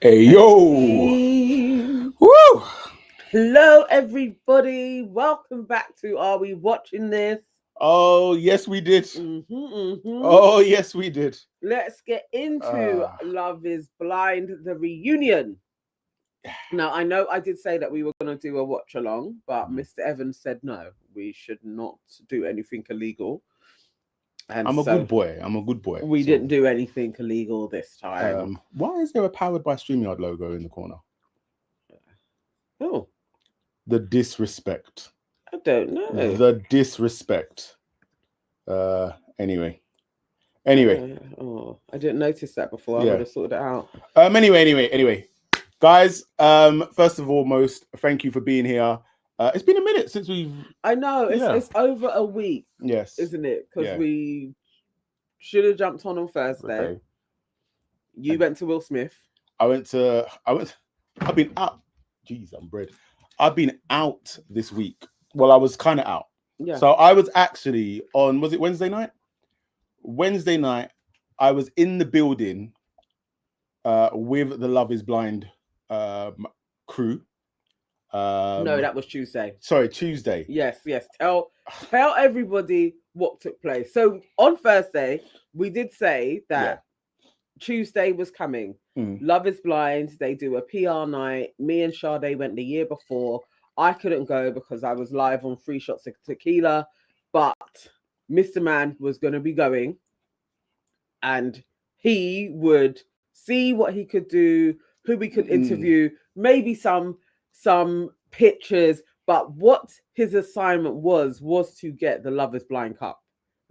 Hey, yo! Woo! Hello, everybody. Welcome back to Are We Watching This? Oh, yes, we did. Oh, Oh, yes, we did. let's get into Love is Blind, the reunion. Now, I know I did say that we were going to do a watch along, but Mr. Evans said no, we should not do anything illegal. And I'm a good boy. I'm a good boy. We didn't do anything illegal this time. Why is there a Powered by StreamYard logo in the corner? Oh. The disrespect. I don't know. The disrespect. Anyway. Oh, I didn't notice that before. I would have sorted it out. Anyway. Guys, first of all, thank you for being here. It's been a minute since we've... I know, it's over a week. Yes. Isn't it? Because we should have jumped on Thursday. Okay. You went to Will Smith. I've been out. Jeez, I'm bread. I've been out this week. Well, I was kind of out. Yeah. So I was actually on, was it Wednesday night? Wednesday night, I was in the building with the Love is Blind crew. No, that was Tuesday. Sorry, Tuesday. Yes. Tell everybody what took place. So on Thursday, we did say that Tuesday was coming. Love is Blind. They do a PR night. Me and Sade went the year before. I couldn't go because I was live on 3 Shots of Tequila, but Mr. Man was going to be going, and he would see what he could do, who we could interview, maybe some pictures, but what his assignment was to get the Love is Blind Cup.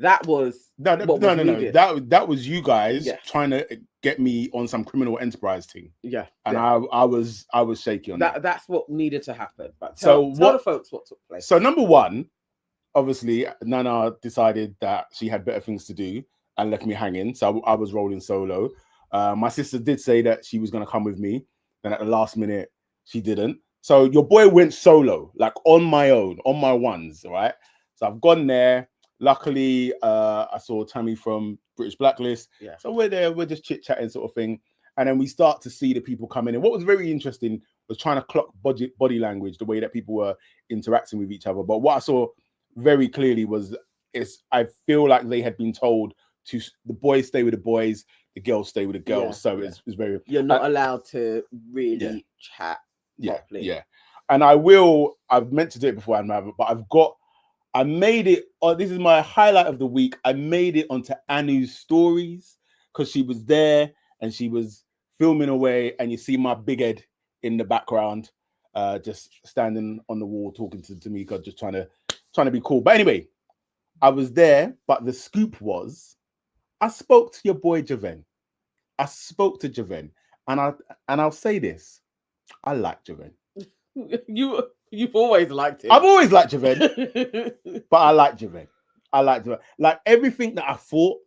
That was no. That was you guys trying to get me on some criminal enterprise thing. Yeah, and I was shaky on that. That's what needed to happen. But tell the folks what took place. So number one, obviously, Nana decided that she had better things to do and left me hanging. So I was rolling solo. My sister did say that she was going to come with me. Then at the last minute, she didn't. So your boy went solo, like on my own, on my ones, right? So I've gone there. Luckily, I saw Tammy from British Blacklist. Yeah. So we're there, we're just chit-chatting sort of thing. And then we start to see the people come in. And what was very interesting was trying to clock body language, the way that people were interacting with each other. But what I saw very clearly was, I feel like they had been told to the boys stay with the boys, the girls stay with the girls. So it's very... You're not allowed to really chat properly. Yeah. And I've meant to do it before, but I made it, this is my highlight of the week. I made it onto Anu's stories because she was there and she was filming away, and you see my big head in the background, just standing on the wall talking to Tamika, just trying to be cool. But anyway, I was there, but the scoop was, I spoke to your boy Javen. And I'll say this, I like Javen. You've always liked him. I've always liked Javen, but I like Javen. Like everything that I thought.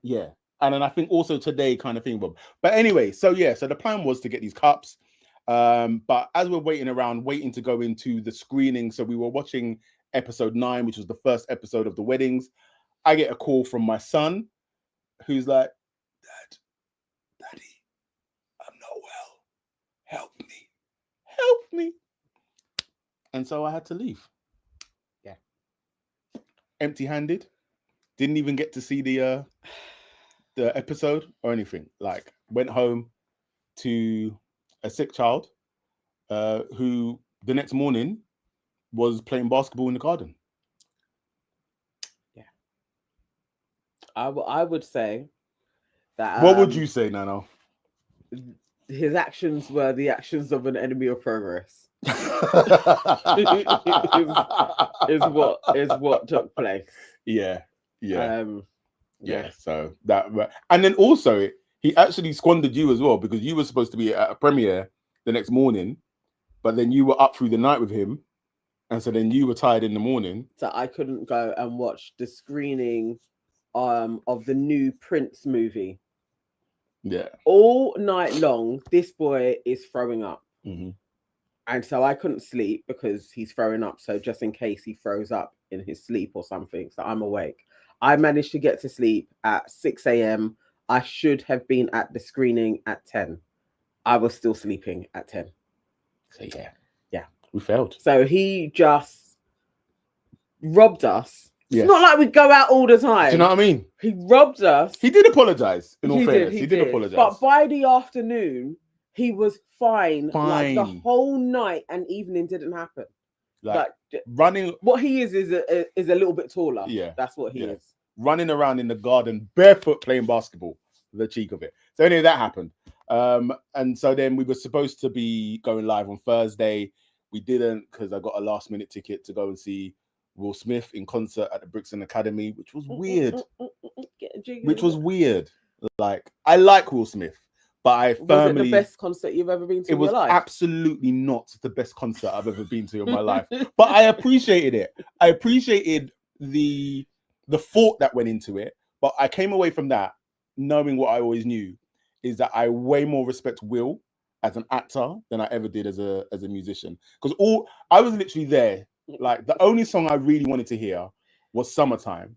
Yeah. And then I think also today kind of thing. But anyway, so the plan was to get these cups. But as we're waiting to go into the screening, so we were watching episode 9, which was the first episode of the weddings. I get a call from my son who's like, Daddy, I'm not well. Help me. And so I had to leave. Yeah. Empty-handed. Didn't even get to see the episode or anything. Like, went home to a sick child who the next morning was playing basketball in the garden. Yeah. I would say that... What would you say, Nano? His actions were the actions of an enemy of progress. is what took place. Yeah. So that, and then also he actually squandered you as well, because you were supposed to be at a premiere the next morning, but then you were up through the night with him, and so then you were tired in the morning. So I couldn't go and watch the screening of the new Prince movie. Yeah. All night long, this boy is throwing up. Mm-hmm. And so I couldn't sleep because he's throwing up. So just in case he throws up in his sleep or something, so I'm awake. I managed to get to sleep at 6 a.m. I should have been at the screening at 10. I was still sleeping at 10. So yeah. Yeah. We failed. So he just robbed us. It's Yes. not like we go out all the time. Do you know what I mean? He robbed us. He did apologize. In all fairness, he did apologize. But by the afternoon, he was fine. Like the Fine. whole night and evening didn't happen. Like running. What he is a little bit taller. Yeah. That's what he is. Running around in the garden barefoot playing basketball. The cheek of it. So anyway, that happened. And so then we were supposed to be going live on Thursday. We didn't because I got a last minute ticket to go and see Will Smith in concert at the Brixton Academy, which was weird. Which was weird. Like, I like Will Smith, but I firmly... Was it the best concert you've ever been to in your life? It was absolutely not the best concert I've ever been to in my life. But I appreciated it. I appreciated the thought that went into it. But I came away from that knowing what I always knew is that I way more respect Will as an actor than I ever did as a musician. Because I was literally there. Like, the only song I really wanted to hear was Summertime.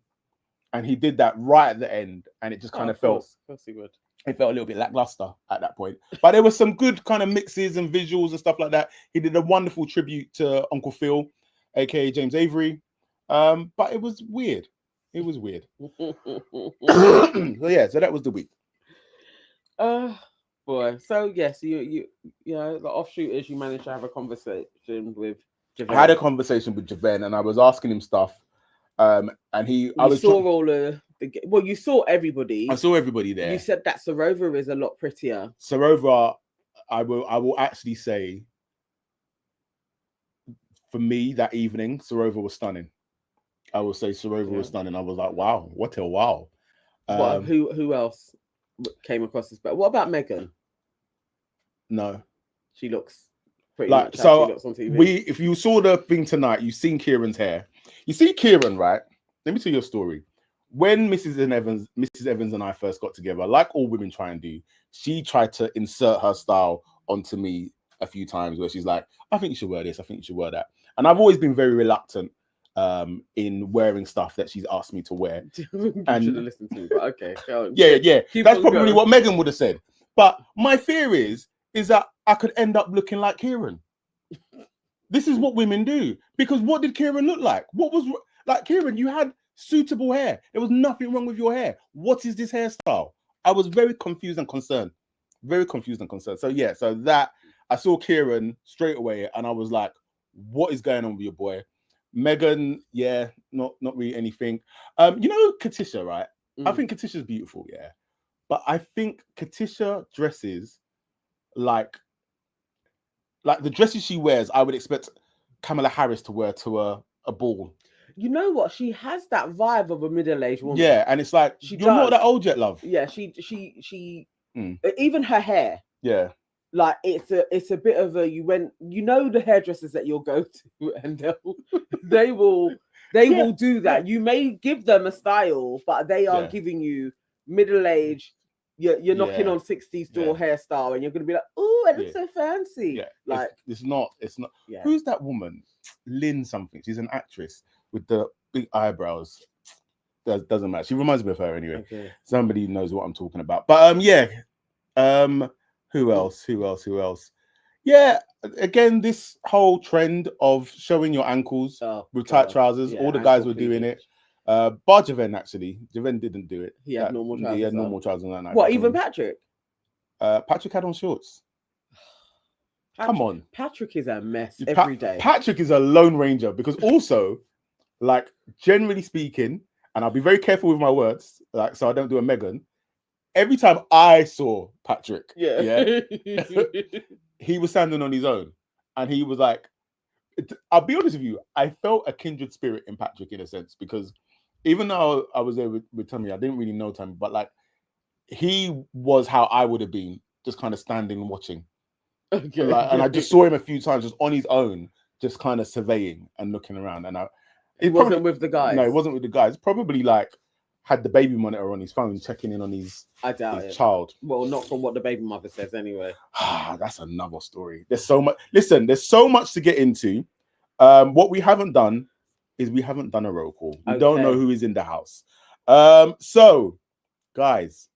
And he did that right at the end. And it just kind of felt... It felt a little bit lackluster at that point. But there were some good kind of mixes and visuals and stuff like that. He did a wonderful tribute to Uncle Phil, aka James Avery. But it was weird. It was weird. So yeah, so that was the week. Boy. So yes, you know, the offshooters, you managed to have a conversation with Javen. I had a conversation with Javen and I was asking him stuff. And you saw everybody. I saw everybody there. You said that Sarova is a lot prettier. Sarova, I will actually say, for me that evening, Sarova was stunning. I will say Sarova was stunning. I was like, wow, what a wow. Who else came across this? But what about Megan? No, she looks pretty like much so. How she looks on TV. If you saw the thing tonight, you've seen Kieran's hair. You see Kieran, right? Let me tell you a story. When Mrs. Evans and I first got together, like all women try and do, she tried to insert her style onto me a few times where she's like, I think you should wear this, I think you should wear that. And I've always been very reluctant in wearing stuff that she's asked me to wear. And should have listened to me, but okay. Yeah. That's probably what Megan would have said. But my fear is that I could end up looking like Kieran. This is what women do. Because what did Kieran look like? What was like Kieran? You had suitable hair. There was nothing wrong with your hair. What is this hairstyle? I was very confused and concerned. Very confused and concerned. So yeah, so that I saw Kieran straight away and I was like, what is going on with your boy? Megan, yeah, not really anything. You know Katisha, right? I think Katisha's beautiful, yeah. But I think Katisha dresses like the dresses she wears, I would expect Kamala Harris to wear to a ball. You know what? She has that vibe of a middle-aged woman. Yeah, and it's like you're not that old yet, love. Yeah, she even her hair. Yeah. Like it's a bit of a you know the hairdressers that you'll go to and they will do that. You may give them a style, but they are giving you middle-aged. You're knocking on 60s door hairstyle, and you're gonna be like, oh, it looks so fancy. Yeah, like it's not. Yeah. Who's that woman? Lynn something. She's an actress with the big eyebrows. Doesn't matter. She reminds me of her anyway. Okay. Somebody knows what I'm talking about. But who else? Yeah, again, this whole trend of showing your ankles with tight trousers. All the guys were doing it. Bar Javen, actually. Javen didn't do it. He had normal trousers. He had normal trousers that night. What, even Patrick? Patrick had on shorts. Come on. Patrick is a mess every day. Patrick is a lone ranger because also, like, generally speaking, and I'll be very careful with my words, like, so I don't do a Megan. Every time I saw Patrick, he was standing on his own. And he was like, I'll be honest with you, I felt a kindred spirit in Patrick in a sense, because even though I was there with Tommy, I didn't really know Tommy, but like, he was how I would have been, just kind of standing and watching. Okay. Like, and I just saw him a few times just on his own, just kind of surveying and looking around. And it wasn't with the guys. No, it wasn't with the guys. Probably like had the baby monitor on his phone, checking in on his child. Well, not from what the baby mother says anyway. That's another story. There's so much. Listen, there's so much to get into. What we haven't done is we haven't done a roll call. We don't know who is in the house. So, guys,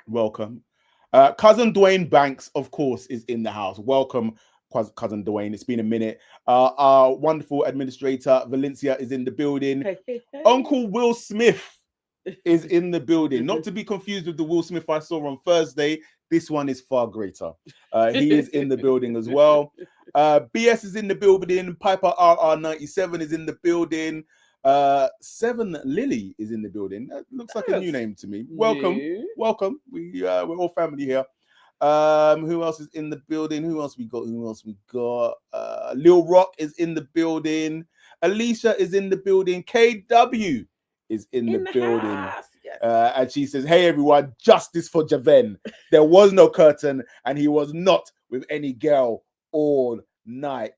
welcome. Cousin Dwayne Banks, of course, is in the house. Welcome, Cousin Dwayne. It's been a minute. Our wonderful administrator, Valencia, is in the building. Hey. Uncle Will Smith is in the building. Not to be confused with the Will Smith I saw on Thursday. This one is far greater. He is in the building as well. BS is in the building. Piper RR97 is in the building. Seven Lily is in the building. That looks like a new name to me. Welcome. We're all family here. Who else is in the building? Who else we got? Lil Rock is in the building. Alicia is in the building. KW is in the building. Yes. And she says, "Hey everyone, justice for Javen. There was no curtain, and he was not with any girl all night."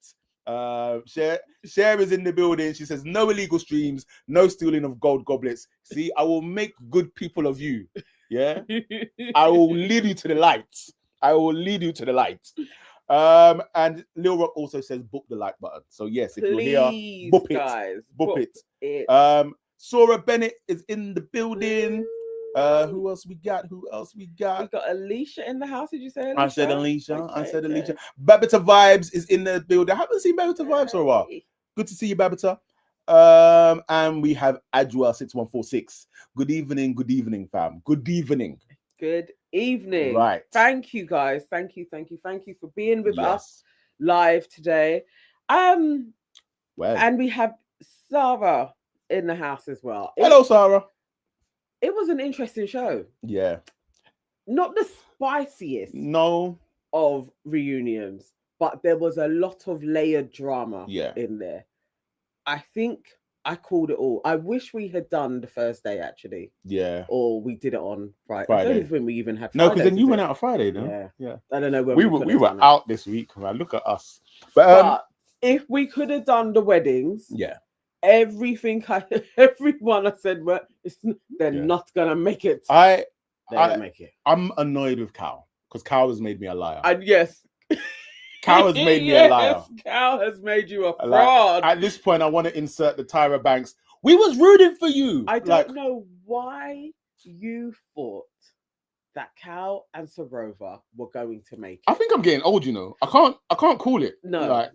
Cher is in the building. She says, "No illegal streams, no stealing of gold goblets. See, I will make good people of you. Yeah, I will lead you to the light. I will lead you to the light." And Lil Rock also says, "Book the like button." So yes, if you're here, book it, guys, book it. Sora Bennett is in the building. Who else we got? We got Alicia in the house. Did you say Alicia? I said Alicia. Okay. Alicia. Babita Vibes is in the building. I haven't seen Babita Vibes for a while. Good to see you, Babita. And we have Adwa 6146. Good evening, fam. Good evening. Good evening. Right. Thank you, guys. Thank you for being with us live today. And we have Sarah in the house as well. Hello, Sarah. It was an interesting show. Yeah. Not the spiciest of reunions, but there was a lot of layered drama in there. I think I called it all. I wish we had done the first day, actually. Yeah. Or we did it on Friday. I don't even think we even had Friday. No, because then you went out on Friday, no? Yeah. I don't know when we were out this week, man. Look at us. But if we could have done the weddings, everyone I said, well, they're not gonna make it. They don't make it. I'm annoyed with Cal because Cal has made me a liar. And yes, Cal has made me a liar. Cal has made you a fraud. At this point, I want to insert the Tyra Banks. We was rooting for you. I don't know why you thought that Cal and Sarova were going to make it. I think I'm getting old, you know. I can't call it. No.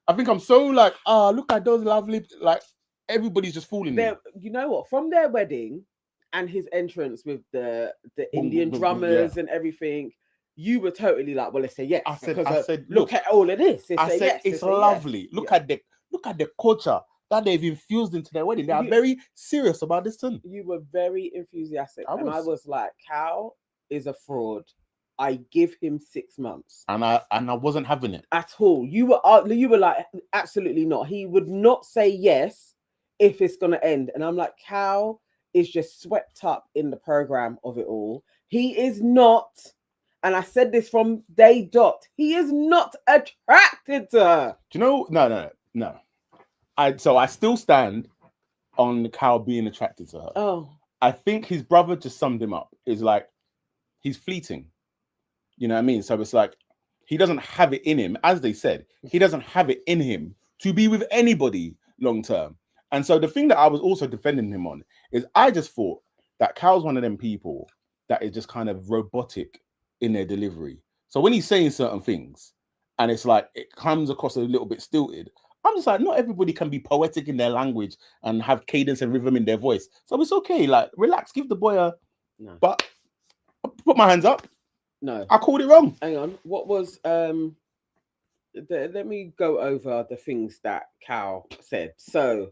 I think I'm so look at those lovely, everybody's just fooling me. You know what? From their wedding and his entrance with the Indian drummers and everything, you were totally like, well, let's say yes. I said, look at all of this. It's lovely. Yes. Look at the culture that they've infused into their wedding. They are very serious about this thing. You were very enthusiastic. I was like, Cal is a fraud. I give him 6 months. And I wasn't having it. At all. You were like, absolutely not. He would not say yes if it's going to end. And I'm like, Cal is just swept up in the program of it all. He is not, and I said this from day dot, he is not attracted to her. Do you know? No. I still stand on Cal being attracted to her. Oh. I think his brother just summed him up. Is like, he's fleeting. You know what I mean? So it's like, he doesn't have it in him. As they said, he doesn't have it in him to be with anybody long term. And so the thing that I was also defending him on is I just thought that Cal's one of them people that is just kind of robotic in their delivery. So when he's saying certain things and it's like, it comes across a little bit stilted, I'm just like, not everybody can be poetic in their language and have cadence and rhythm in their voice. So it's okay. Like, relax, give the boy a... No. But I put my hands up. No. I called it wrong. Hang on. What was let me go over the things that Cal said. So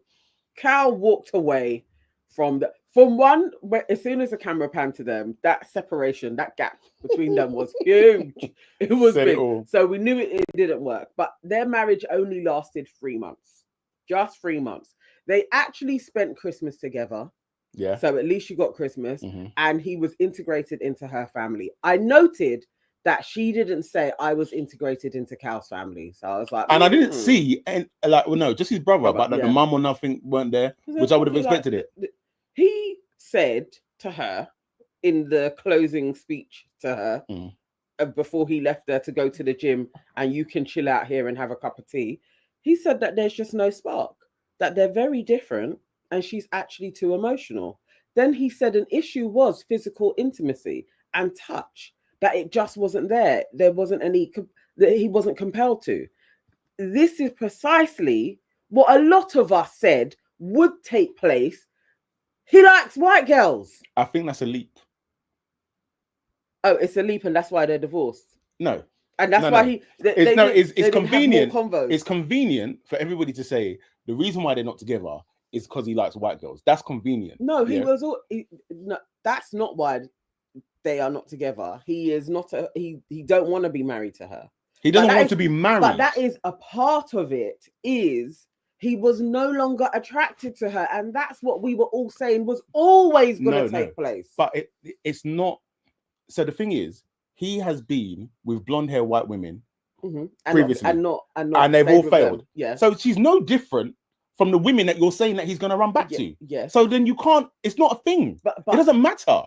Cal walked away from one, as soon as the camera panned to them, that separation, that gap between them was huge. It was big. So we knew it didn't work. But their marriage only lasted 3 months. Just 3 months. They actually spent Christmas together. Yeah. So at least you got Christmas, and he was integrated into her family. I noted that she didn't say I was integrated into Cal's family. So I was like, and I didn't see, and just his brother, but the mum or nothing weren't there, which I would have expected it. He said to her in the closing speech to her before he left her to go to the gym, and you can chill out here and have a cup of tea. He said that there's just no spark, that they're very different. And she's actually too emotional. Then he said an issue was physical intimacy and touch, that it just wasn't there. There wasn't any that he wasn't compelled to. This is precisely what a lot of us said would take place. He likes white girls. I think that's a leap. Oh, it's a leap, and that's why they're divorced. No. And that's why it's convenient. Convos. It's convenient for everybody to say the reason why they're not together is because he likes white girls. That's convenient. No, no, that's not why they are not together. He is not he don't want to be married to her. He doesn't want to be married. But that is a part of it, is he was no longer attracted to her. And that's what we were all saying was always going to take place. But it's not. So the thing is, he has been with blonde hair white women previously. And they've all failed. Yeah. So she's no different from the women that you're saying that he's going to run back to. Yeah. So then you can't, it's not a thing. But it doesn't matter.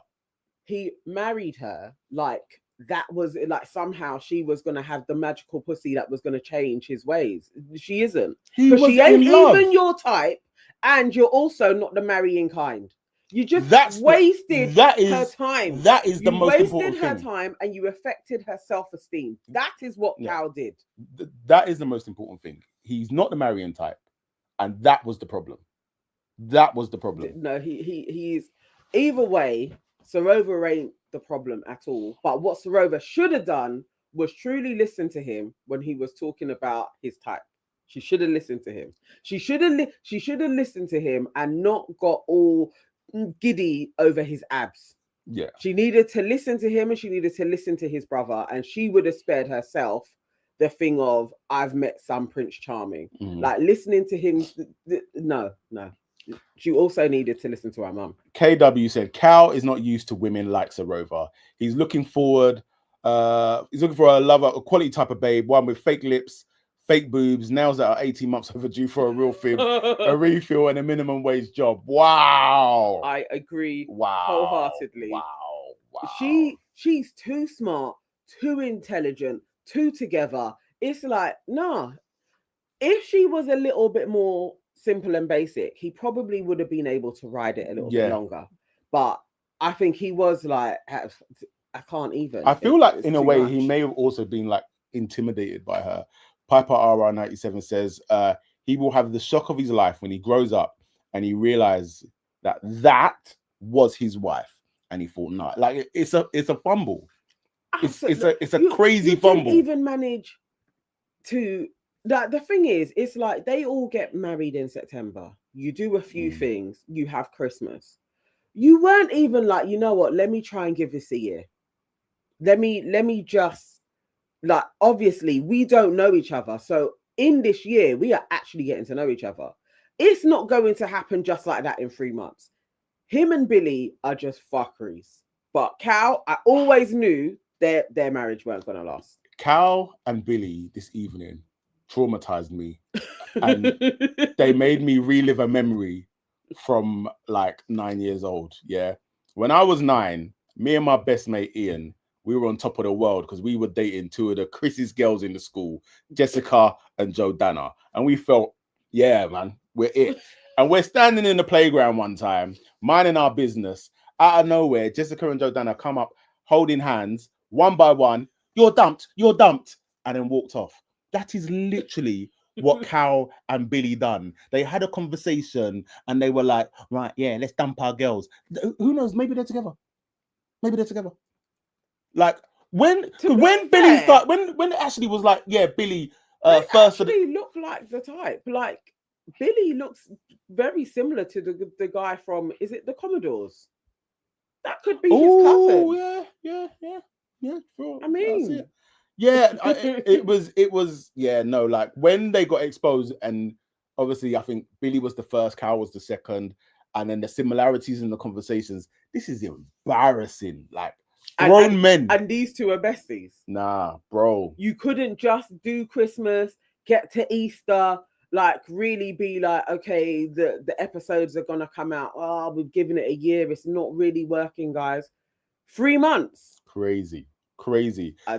He married her like that was like somehow she was going to have the magical pussy that was going to change his ways. She isn't. Because she ain't even your type, and you're also not the marrying kind. You just wasted her time. That is the most important thing. You wasted her time and you affected her self-esteem. That is what Cal did. That is the most important thing. He's not the marrying type. And that was the problem. That was the problem. No, he's either way, Sarova ain't the problem at all. But what Sarova should have done was truly listen to him when he was talking about his type. She should have listened to him. She should have listened to him and not got all giddy over his abs. Yeah. She needed to listen to him and she needed to listen to his brother, and she would have spared herself the thing of I've met some Prince Charming. Like listening to him. No. She also needed to listen to her mum. KW said Cal is not used to women like Sarova. He's looking forward. He's looking for a quality type of babe, one with fake lips, fake boobs, nails that are 18 months overdue for a real fib, a refill, and a minimum wage job. Wow. I agree. Wow. Wholeheartedly. Wow. She's too smart, too intelligent, too together. It's like, nah. If she was a little bit more simple and basic, he probably would have been able to ride it a little bit longer. But I think he was like, I can't even. I feel like in a way he may have also been like intimidated by her. Piper RR97 says he will have the shock of his life when he grows up and he realizes that was his wife, and he thought, nah, like it's a fumble. It's a crazy fumble. Didn't even manage to. The thing is, it's like they all get married in September. You do a few things. You have Christmas. You weren't even like, you know what? Let me try and give this a year. Let me just. Like, obviously, we don't know each other. So in this year, we are actually getting to know each other. It's not going to happen just like that in 3 months. Him and Billy are just fuckeries. But Cal, I always knew their marriage weren't going to last. Cal and Billy this evening traumatized me. And they made me relive a memory from like 9 years old. Yeah. When I was 9, me and my best mate, Ian, we were on top of the world because we were dating two of the Chris's girls in the school, Jessica and Jordana. And we felt, yeah, man, we're it. And we're standing in the playground one time, minding our business. Out of nowhere, Jessica and Jordana come up holding hands, one by one. You're dumped, and then walked off. That is literally what Cal and Billy done. They had a conversation and they were like, right, yeah, let's dump our girls. Who knows? Maybe they're together. Like when Billy started, when Ashley was like, yeah, Billy first. Ashley looked like the type. Like Billy looks very similar to the guy from, is it the Commodores? That could be his cousin. Oh yeah. Sure. I mean, it was no, like when they got exposed, and obviously I think Billy was the first, Cal was the second, and then the similarities in the conversations. This is embarrassing. Like. Grown men. And these two are besties. Nah, bro. You couldn't just do Christmas, get to Easter, like really be like, okay, the episodes are going to come out. Oh, we've given it a year. It's not really working, guys. 3 months. Crazy.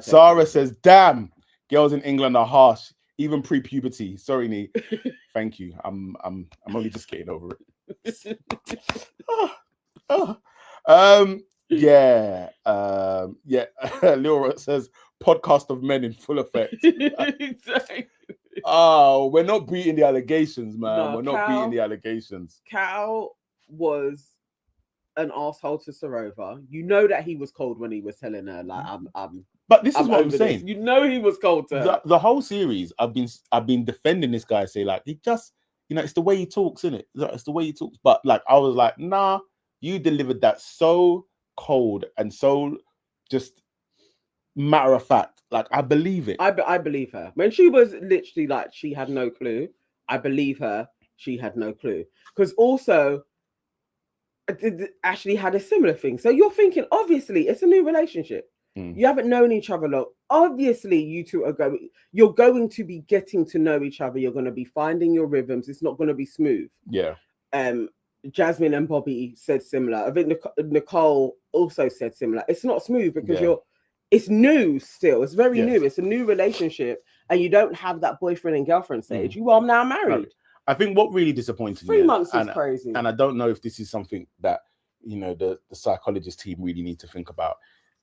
Sarah says, damn, girls in England are harsh, even pre-puberty. Sorry, Nee. Thank you. I'm only just getting over it. Yeah. Yeah. Laura says podcast of men in full effect. Exactly. Oh, we're not beating the allegations, man. No, We're not beating the allegations. Cal was an asshole to Sarova. You know that he was cold when he was telling her, like, I'm But this is I'm what I'm over saying. this. You know he was cold to her. The whole series, I've been defending this guy, say like he just, it's the way he talks, isn't it? It's the way he talks. But like I was like, nah, you delivered that so cold and so just matter of fact. Like I believe it. I believe her. When she was literally like she had no clue, I believe her. She had no clue. Because also Ashleigh had a similar thing. So you're thinking, obviously, it's a new relationship. You haven't known each other long. Obviously, you two you're going to be getting to know each other. You're going to be finding your rhythms. It's not going to be smooth. Yeah. Jasmine and Bobby said similar. I think Nicole also said similar. It's not smooth because it's new still. It's very new. It's a new relationship. And you don't have that boyfriend and girlfriend stage. You are now married. I think what really disappointed me, 3 months is crazy. And I don't know if this is something that, the psychologist team really need to think about,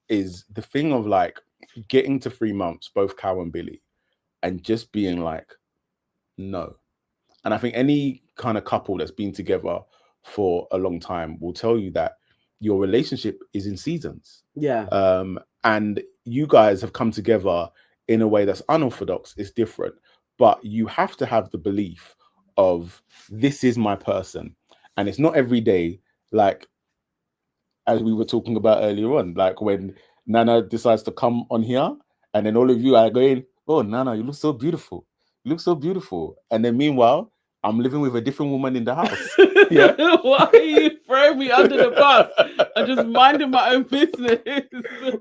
is the thing of like getting to 3 months, both Cal and Billy, and just being like, no. And I think any kind of couple that's been together for a long time will tell you that your relationship is in seasons. Yeah. And you guys have come together in a way that's unorthodox. It's different, but you have to have the belief of this is my person. And it's not every day, like as we were talking about earlier on, like when Nana decides to come on here and then all of you are going, oh, Nana, you look so beautiful. You look so beautiful. And then meanwhile, I'm living with a different woman in the house. Yeah. Why are you throwing me under the bus? I'm just minding my own business.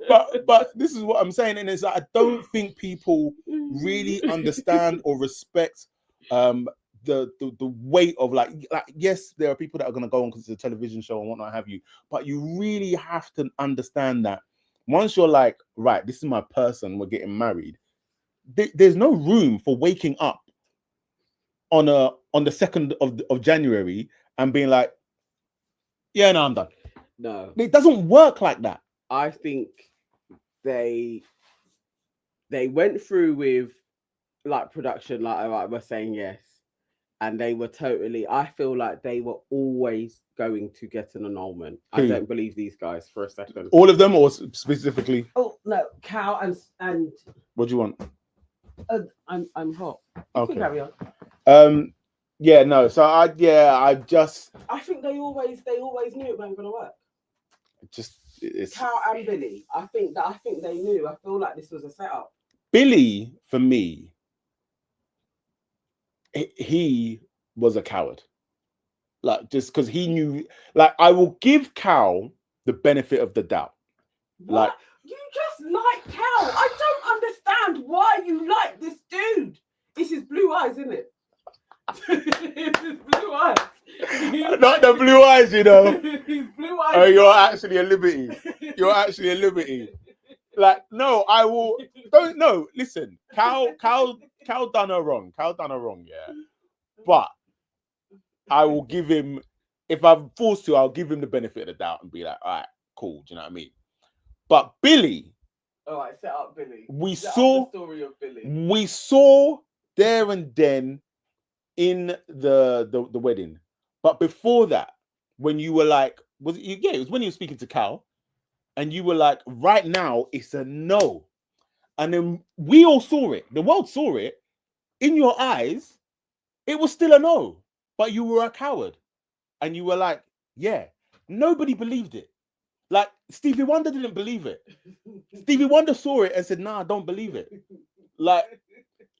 but this is what I'm saying. And it's like, I don't think people really understand or respect the weight of like yes, there are people that are going to go on because it's a television show and whatnot have you, but you really have to understand that once you're like, right, this is my person, we're getting married, there's no room for waking up on the 2nd of January and being like, yeah, no, I'm done. No, it doesn't work like that. I think they went through with like production, like we're saying yes. And they were totally, I feel like they were always going to get an annulment. Who? I don't believe these guys for a second. All of them or specifically? Oh, no, Cal and what do you want? I'm hot. Okay. Carry on. Yeah, no. So I think they always knew it wasn't gonna work. It's Cal and Billy. I think they knew. I feel like this was a setup. Billy, for me, he was a coward. Like, just because he knew, like, I will give Cal the benefit of the doubt. What? Like, you just like Cal. I don't understand why you like this dude. It's his blue eyes, isn't it? It's his blue eyes. Not the blue eyes, you know. His blue eyes. Oh, you're actually a liberty. You're actually a liberty. Like, no, I will. Don't know. Listen, Cal done her wrong. Yeah. But I will give him, if I'm forced to, I'll give him the benefit of the doubt and be like, all right, cool. Do you know what I mean? But Billy. All right, set up Billy. We saw the story of Billy. We saw there and then in the wedding. But before that, when you were like, it was when you were speaking to Cal, and you were like, right now, it's a no. And then we all saw it. The world saw it. In your eyes, it was still a no. But you were a coward. And you were like, yeah. Nobody believed it. Like, Stevie Wonder didn't believe it. Stevie Wonder saw it and said, nah, I don't believe it. Like,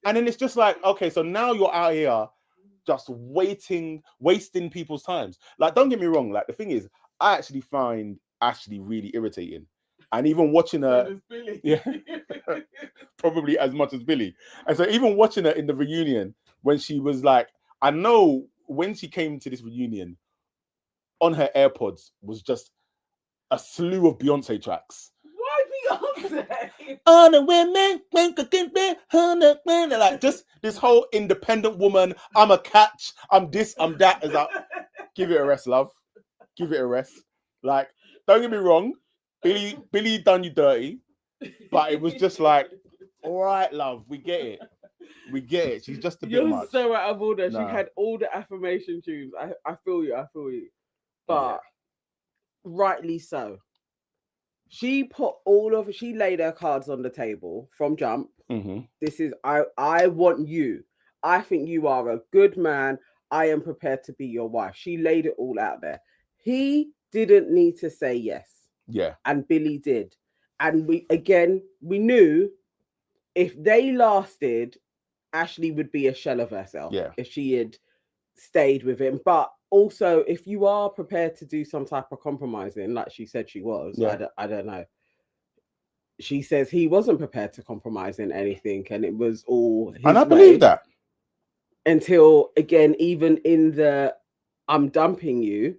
and then it's just like, okay, so now you're out here just wasting people's times. Like, don't get me wrong. Like, the thing is, I actually find Ashleigh really irritating. And even watching her, yeah, probably as much as Billy. And so even watching her in the reunion, when she was like, I know when she came to this reunion, on her AirPods was just a slew of Beyonce tracks. Why Beyonce? On the women, like just this whole independent woman. I'm a catch. I'm this. I'm that. Is like, give it a rest, love. Give it a rest. Like, don't get me wrong. Billy done you dirty, but it was just like, all right, love, we get it. We get it. She's just a bit much. You're so out of order. Nah. She had all the affirmation tunes. I feel you. But rightly so. She laid her cards on the table from jump. Mm-hmm. This is, I want you. I think you are a good man. I am prepared to be your wife. She laid it all out there. He didn't need to say yes. Yeah. And Billy did. And we knew if they lasted, Ashleigh would be a shell of herself if she had stayed with him. But also, if you are prepared to do some type of compromising, like she said she was, I don't know. She says he wasn't prepared to compromise in anything, and it was all his and I believe that. Until, again, even in the I'm dumping you,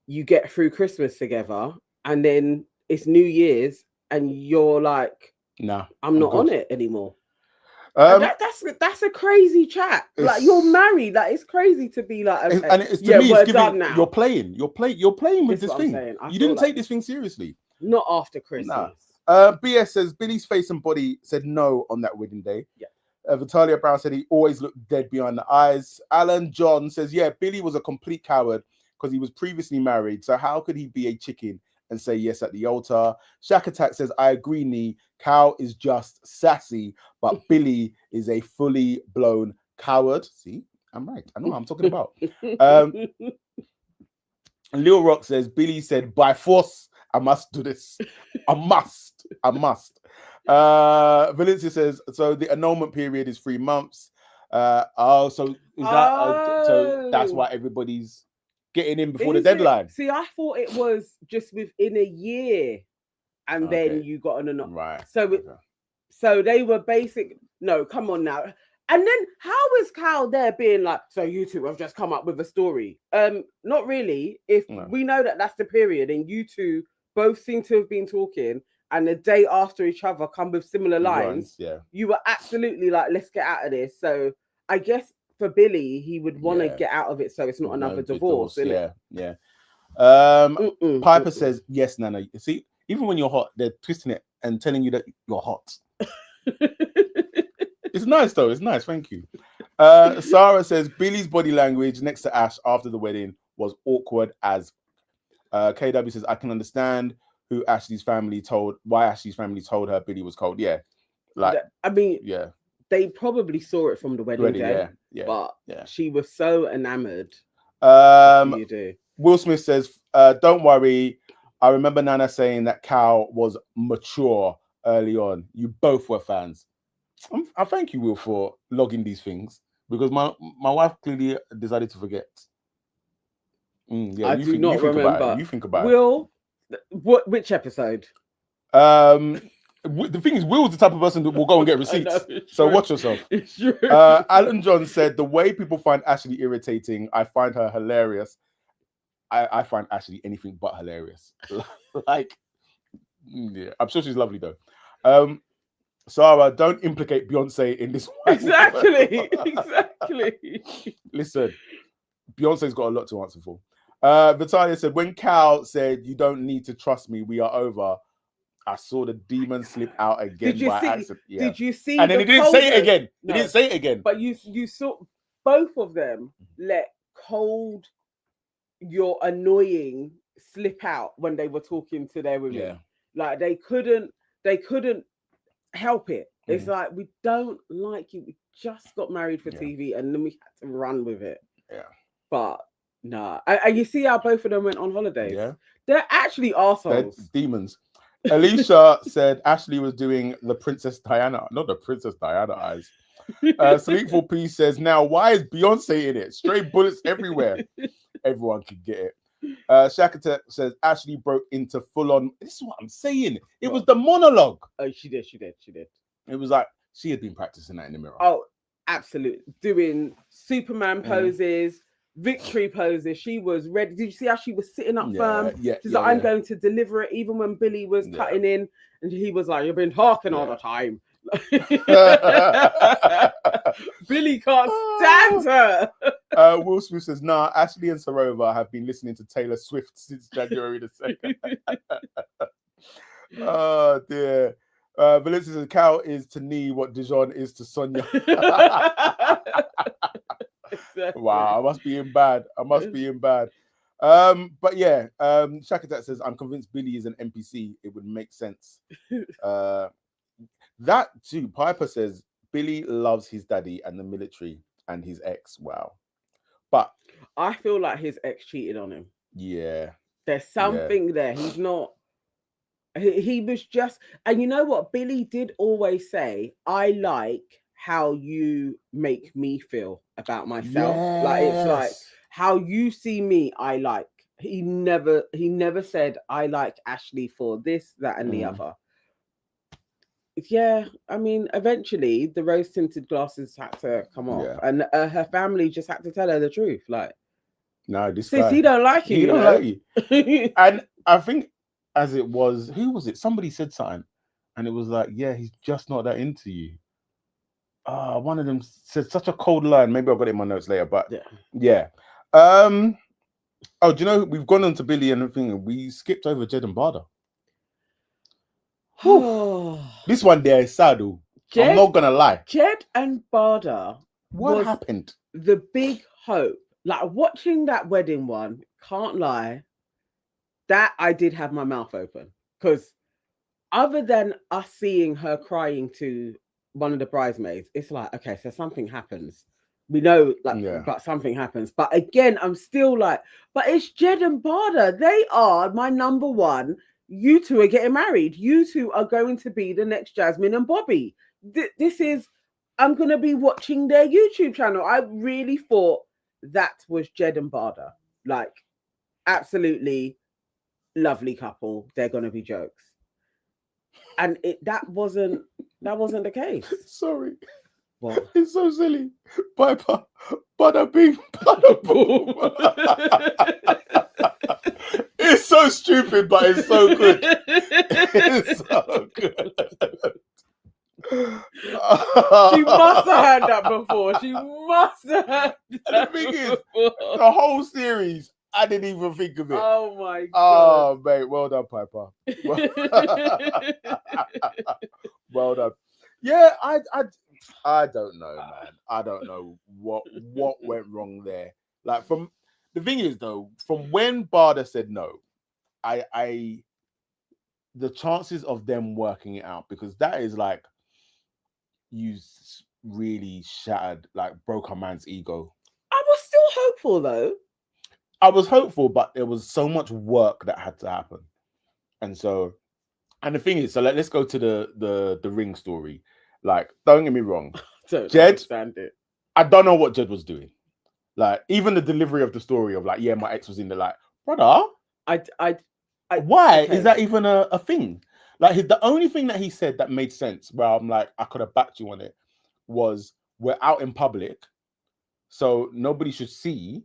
you get through Christmas together, and then it's New Year's, and you're like, nah, I'm not on it anymore. That's a crazy chat. Like, you're married. Like, it's crazy to be like, okay, and it's to me, it's done now. You're playing with this thing. You didn't take this thing seriously. Not after Christmas. BS says Billy's face and body said no on that wedding day. Yeah. Vitalia Brown said he always looked dead behind the eyes. Alan John says, yeah, Billy was a complete coward because he was previously married. So how could he be a chicken and say yes at the altar? Shack Attack says, I agree, Nee. Cal is just sassy, but Billy is a fully blown coward. See, I'm right. I know what I'm talking about. Lil Rock says, Billy said, by force, I must do this. I must. Valencia says, so the annulment period is 3 months. So that's why everybody's getting in before the deadline. See, I thought it was just within a year, and then you got an annulment. Right. So they were basic. No, come on now. And then how is Cal there being like, so you two have just come up with a story? Not really. If we know that that's the period, and you two both seem to have been talking, and the day after each other come with similar lines, you were absolutely like, let's get out of this. So I guess for Billy, he would want to get out of it, so it's not another divorce. Yeah. Piper says, yes, Nana. You see, even when you're hot, they're twisting it and telling you that you're hot. It's nice though. It's nice. Thank you. Sarah says Billy's body language next to Ash after the wedding was awkward as. KW says I can understand why Ashleigh's family told her Billy was cold. Yeah, like I mean, they probably saw it from the wedding day. But she was so enamored. What do you do? Will Smith says, "Don't worry. I remember Nana saying that Cal was mature early on. You both were fans." I thank you, Will, for logging these things because my wife clearly decided to forget. I do not remember. You think about Will, which episode? The thing is, Will's the type of person that will go and get receipts. So watch yourself. It's true. Alan John said, the way people find Ashleigh irritating, I find her hilarious. I find Ashleigh anything but hilarious. I'm sure she's lovely though. Sarah, don't implicate Beyonce in this one. Exactly. Listen, Beyonce's got a lot to answer for. Vitalia said, when Cal said, you don't need to trust me, we are over, I saw the demon slip out again by accident. Yeah. Did you see? And then he didn't say it again. No. He didn't say it again. But you saw both of them let cold, you're annoying slip out when they were talking to their women. Yeah. Like they couldn't help it. It's like, we don't like you. We just got married for TV and then we had to run with it. Yeah. But nah. And you see how both of them went on holidays? Yeah. They're actually arseholes. They're demons. Alicia said Ashleigh was doing the Princess Diana, not the Princess Diana eyes. Sleepful Peace says, now why is Beyonce in it? Stray bullets everywhere. Everyone could get it. Shakata says Ashleigh broke into full on. This is what I'm saying. It was the monologue. Oh, she did. It was like she had been practicing that in the mirror. Oh, absolutely. Doing Superman poses, victory poses. She was ready. Did you see how she was sitting up firm? She's like, I'm going to deliver it, even when Billy was cutting in, and he was like, you've been talking all the time. Billy can't stand her. Will Smith says, nah, Ashleigh and Sarova have been listening to Taylor Swift since January the 2nd. Oh dear. Valencia says Cal is to Nee what Dijon is to Sonia. Exactly. Wow, I must be in bad. But yeah, Shakatat says I'm convinced Billy is an NPC. It would make sense. That too. Piper says Billy loves his daddy and the military and his ex. Wow. But I feel like his ex cheated on him. Yeah. There's something there. He's not. He was just, and you know what? Billy did always say, "I like how you make me feel about myself. Like it's like how you see me. I like." He never said, "I like Ashleigh for this, that, and the other." Yeah, I mean, eventually the rose tinted glasses had to come off, and her family just had to tell her the truth. Like, no, this sis, guy, he don't like you. He don't like you. And I think, as it was, who was it? Somebody said something, and it was like, yeah, he's just not that into you. One of them said such a cold line. Maybe I've got it in my notes later, but yeah. Oh, do you know we've gone on to Billy and everything? We skipped over Jed and Bardha. This one there is sad. I'm not gonna lie. Jed and Bardha. What happened? The big hope. Like watching that wedding one, can't lie. That I did have my mouth open because other than us seeing her crying to one of the bridesmaids, it's like, okay, so something happens. We know, like, but something happens. But again, I'm still like, but it's Jed and Bardha. They are my number one. You two are getting married. You two are going to be the next Jasmine and Bobby. This is, I'm going to be watching their YouTube channel. I really thought that was Jed and Bardha. Like, absolutely lovely couple. They're going to be jokes. And that wasn't the case. Sorry. What? It's so silly. Piper, bada bing, bada boom. It's so stupid, but it's so good. It's so good. She must have heard that before. She must have heard that. The thing is, the whole series, I didn't even think of it. Oh my god. Oh mate, well done, Piper. Well done. Yeah, I don't know, man. I don't know what went wrong there. Like from the thing is though, from when Bardha said no, I the chances of them working it out, because that is like you really shattered, like broke a man's ego. I was still hopeful though. I was hopeful, but there was so much work that had to happen. And so, and the thing is, so let's go to the ring story. Like, don't get me wrong. Jed, understand it. I don't know what Jed was doing. Like, even the delivery of the story of like, yeah, my ex was in the like, brother. Why is that even a thing? Like, the only thing that he said that made sense, where I'm like, I could have backed you on it, was we're out in public, so nobody should see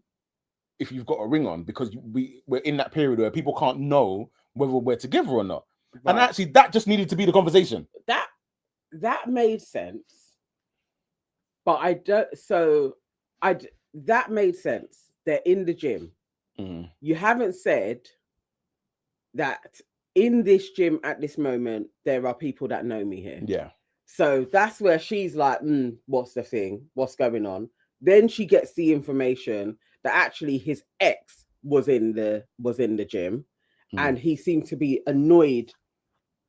if you've got a ring on, because we're in that period where people can't know whether we're together or not. Right. And actually, that just needed to be the conversation. That made sense, but I don't. So that made sense. They're in the gym. Mm-hmm. You haven't said that in this gym at this moment there are people that know me here. Yeah. So that's where she's like, what's the thing? What's going on? Then she gets the information that actually his ex was in the gym, and he seemed to be annoyed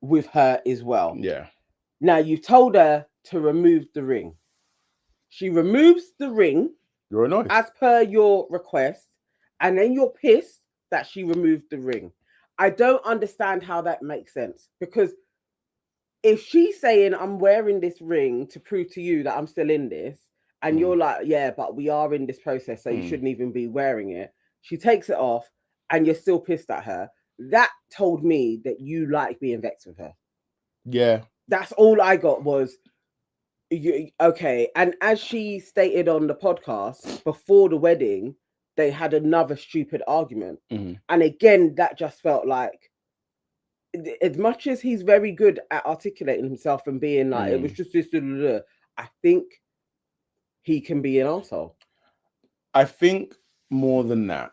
with her as well. Yeah. Now you've told her to remove the ring. She removes the ring. You're annoyed as per your request, and then you're pissed that she removed the ring. I don't understand how that makes sense, because if she's saying I'm wearing this ring to prove to you that I'm still in this, and you're like, yeah, but we are in this process, so you shouldn't even be wearing it. She takes it off and you're still pissed at her. That told me that you like being vexed with her. Yeah. That's all I got was, okay. And as she stated on the podcast, before the wedding, they had another stupid argument. Mm-hmm. And again, that just felt like, as much as he's very good at articulating himself and being like, it was just this, I think he can be an arsehole. I think more than that,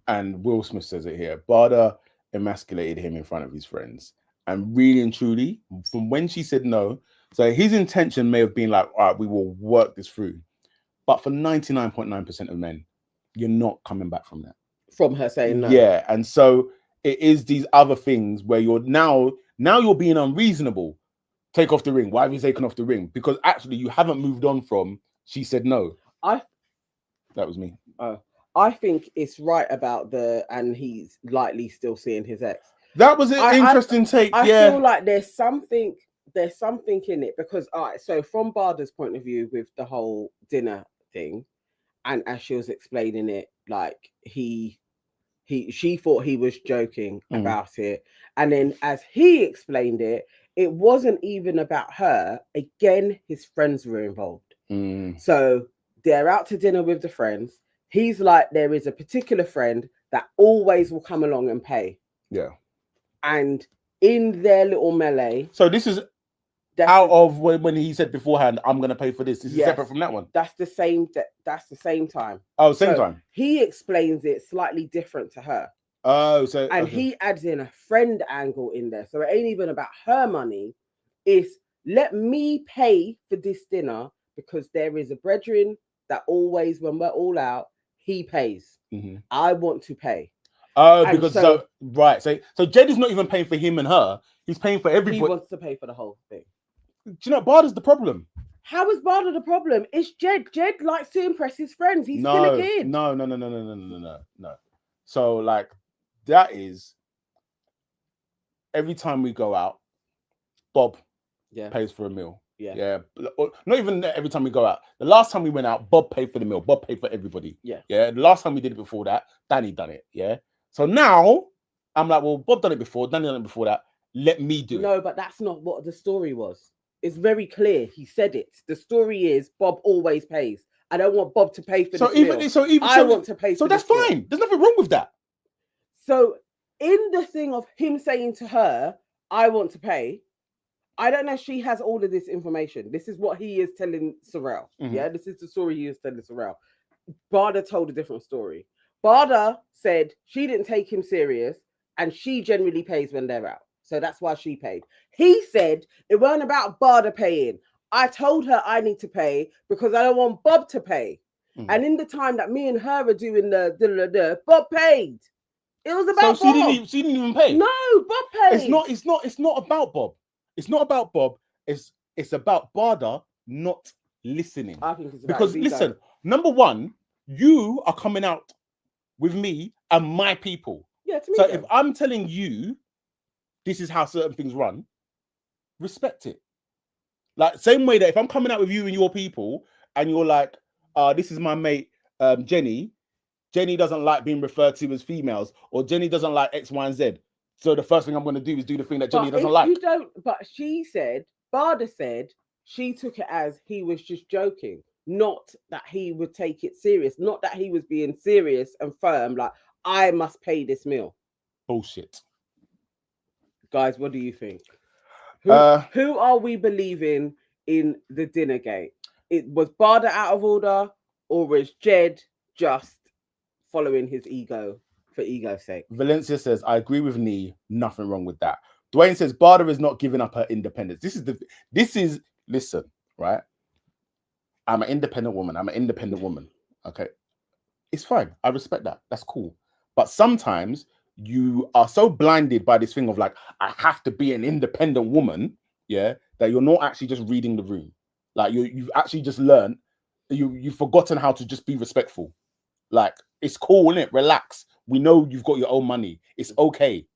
and Will Smith says it here, Bardha emasculated him in front of his friends. And really and truly, from when she said no, so his intention may have been like, all right, we will work this through. But for 99.9% of men, you're not coming back from that. From her saying no. Yeah. And so it is these other things where you're now you're being unreasonable. Take off the ring. Why have you taken off the ring? Because actually you haven't moved on from she said no. That was me. I think it's right about and he's likely still seeing his ex. That was an interesting take. I feel like there's something in it because so from Bardha's point of view with the whole dinner thing, and as she was explaining it, like she thought he was joking about it, and then as he explained it, it wasn't even about her. Again, his friends were involved. So they're out to dinner with the friends. He's like, there is a particular friend that always will come along and pay. Yeah. And in their little melee. So this is out of when he said beforehand, I'm going to pay for this. This is separate from that one. That's the same. That's the same time. Oh, same time. He explains it slightly different to her. Oh, so and he adds in a friend angle in there. So it ain't even about her money. It's let me pay for this dinner because there is a brethren that always, when we're all out, he pays. I want to pay. Oh, because right. So Jed is not even paying for him and her. He's paying for everybody. He wants to pay for the whole thing. Do you know Bardha's the problem? How is Bardha the problem? It's Jed. Jed likes to impress his friends. He's still a kid. No. So like that is every time we go out, Bob pays for a meal. Yeah. Not even every time we go out. The last time we went out, Bob paid for the meal. Bob paid for everybody. Yeah. The last time we did it before that, Danny done it. Yeah. So now I'm like, well, Bob done it before. Danny done it before that. Let me do it. No, but that's not what the story was. It's very clear. He said it. The story is Bob always pays. I don't want Bob to pay for this meal. I want to pay for this. So that's fine. There's nothing wrong with that. So in the thing of him saying to her, I want to pay, I don't know if she has all of this information. This is what he is telling Sorrel. Yeah, this is the story he is telling Sorrel. Bardha told a different story. Bardha said she didn't take him serious and she generally pays when they're out. So that's why she paid. He said it weren't about Bardha paying. I told her I need to pay because I don't want Bob to pay. And in the time that me and her are doing the Bob paid. It was about so Bob. She didn't even pay. No, Bob paid. It's not about Bob. It's not about Bob. It's about Bardha not listening. I think it's about because listen, number one, you are coming out with me and my people. Yeah, to me. So if I'm telling you this is how certain things run, respect it. Like same way that if I'm coming out with you and your people and you're like, this is my mate Jenny doesn't like being referred to as females, or Jenny doesn't like X, Y, and Z. So the first thing I'm going to do is do the thing that Jenny doesn't like. But Bardha said she took it as he was just joking, not that he would take it serious, not that he was being serious and firm, like, I must pay this meal. Bullshit. Guys, what do you think? Who are we believing in the dinner gate? It was Bardha out of order, or was Jed just following his ego for ego's sake? Valencia says, I agree with Nee, nothing wrong with that. Dwayne says, Bardha is not giving up her independence. Listen, right? I'm an independent woman. Okay. It's fine. I respect that. That's cool. But sometimes you are so blinded by this thing of like, I have to be an independent woman, yeah, that you're not actually just reading the room. Like you've actually just learned, you've forgotten how to just be respectful. Like, it's cool, innit? Relax. We know you've got your own money. It's okay.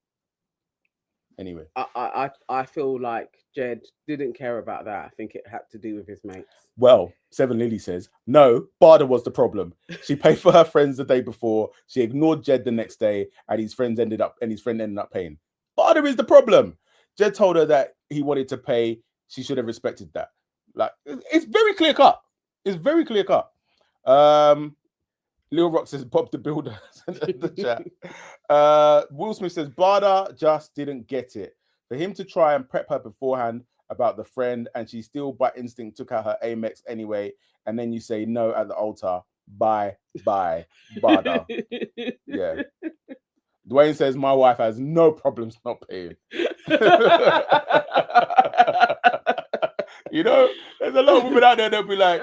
Anyway. I feel like Jed didn't care about that. I think it had to do with his mates. Well, Seven Lily says, no, Bardha was the problem. She paid for her friends the day before. She ignored Jed the next day, and his friend ended up paying. Bardha is the problem. Jed told her that he wanted to pay. She should have respected that. Like, it's very clear cut. It's very clear cut. Lil Rock says, Bob the Builder. The chat. Will Smith says, Bardha just didn't get it. For him to try and prep her beforehand about the friend, and she still by instinct took out her Amex anyway, and then you say no at the altar. Bye, Bardha. Yeah. Dwayne says my wife has no problems not paying. You know, there's a lot of women out there that'll be like,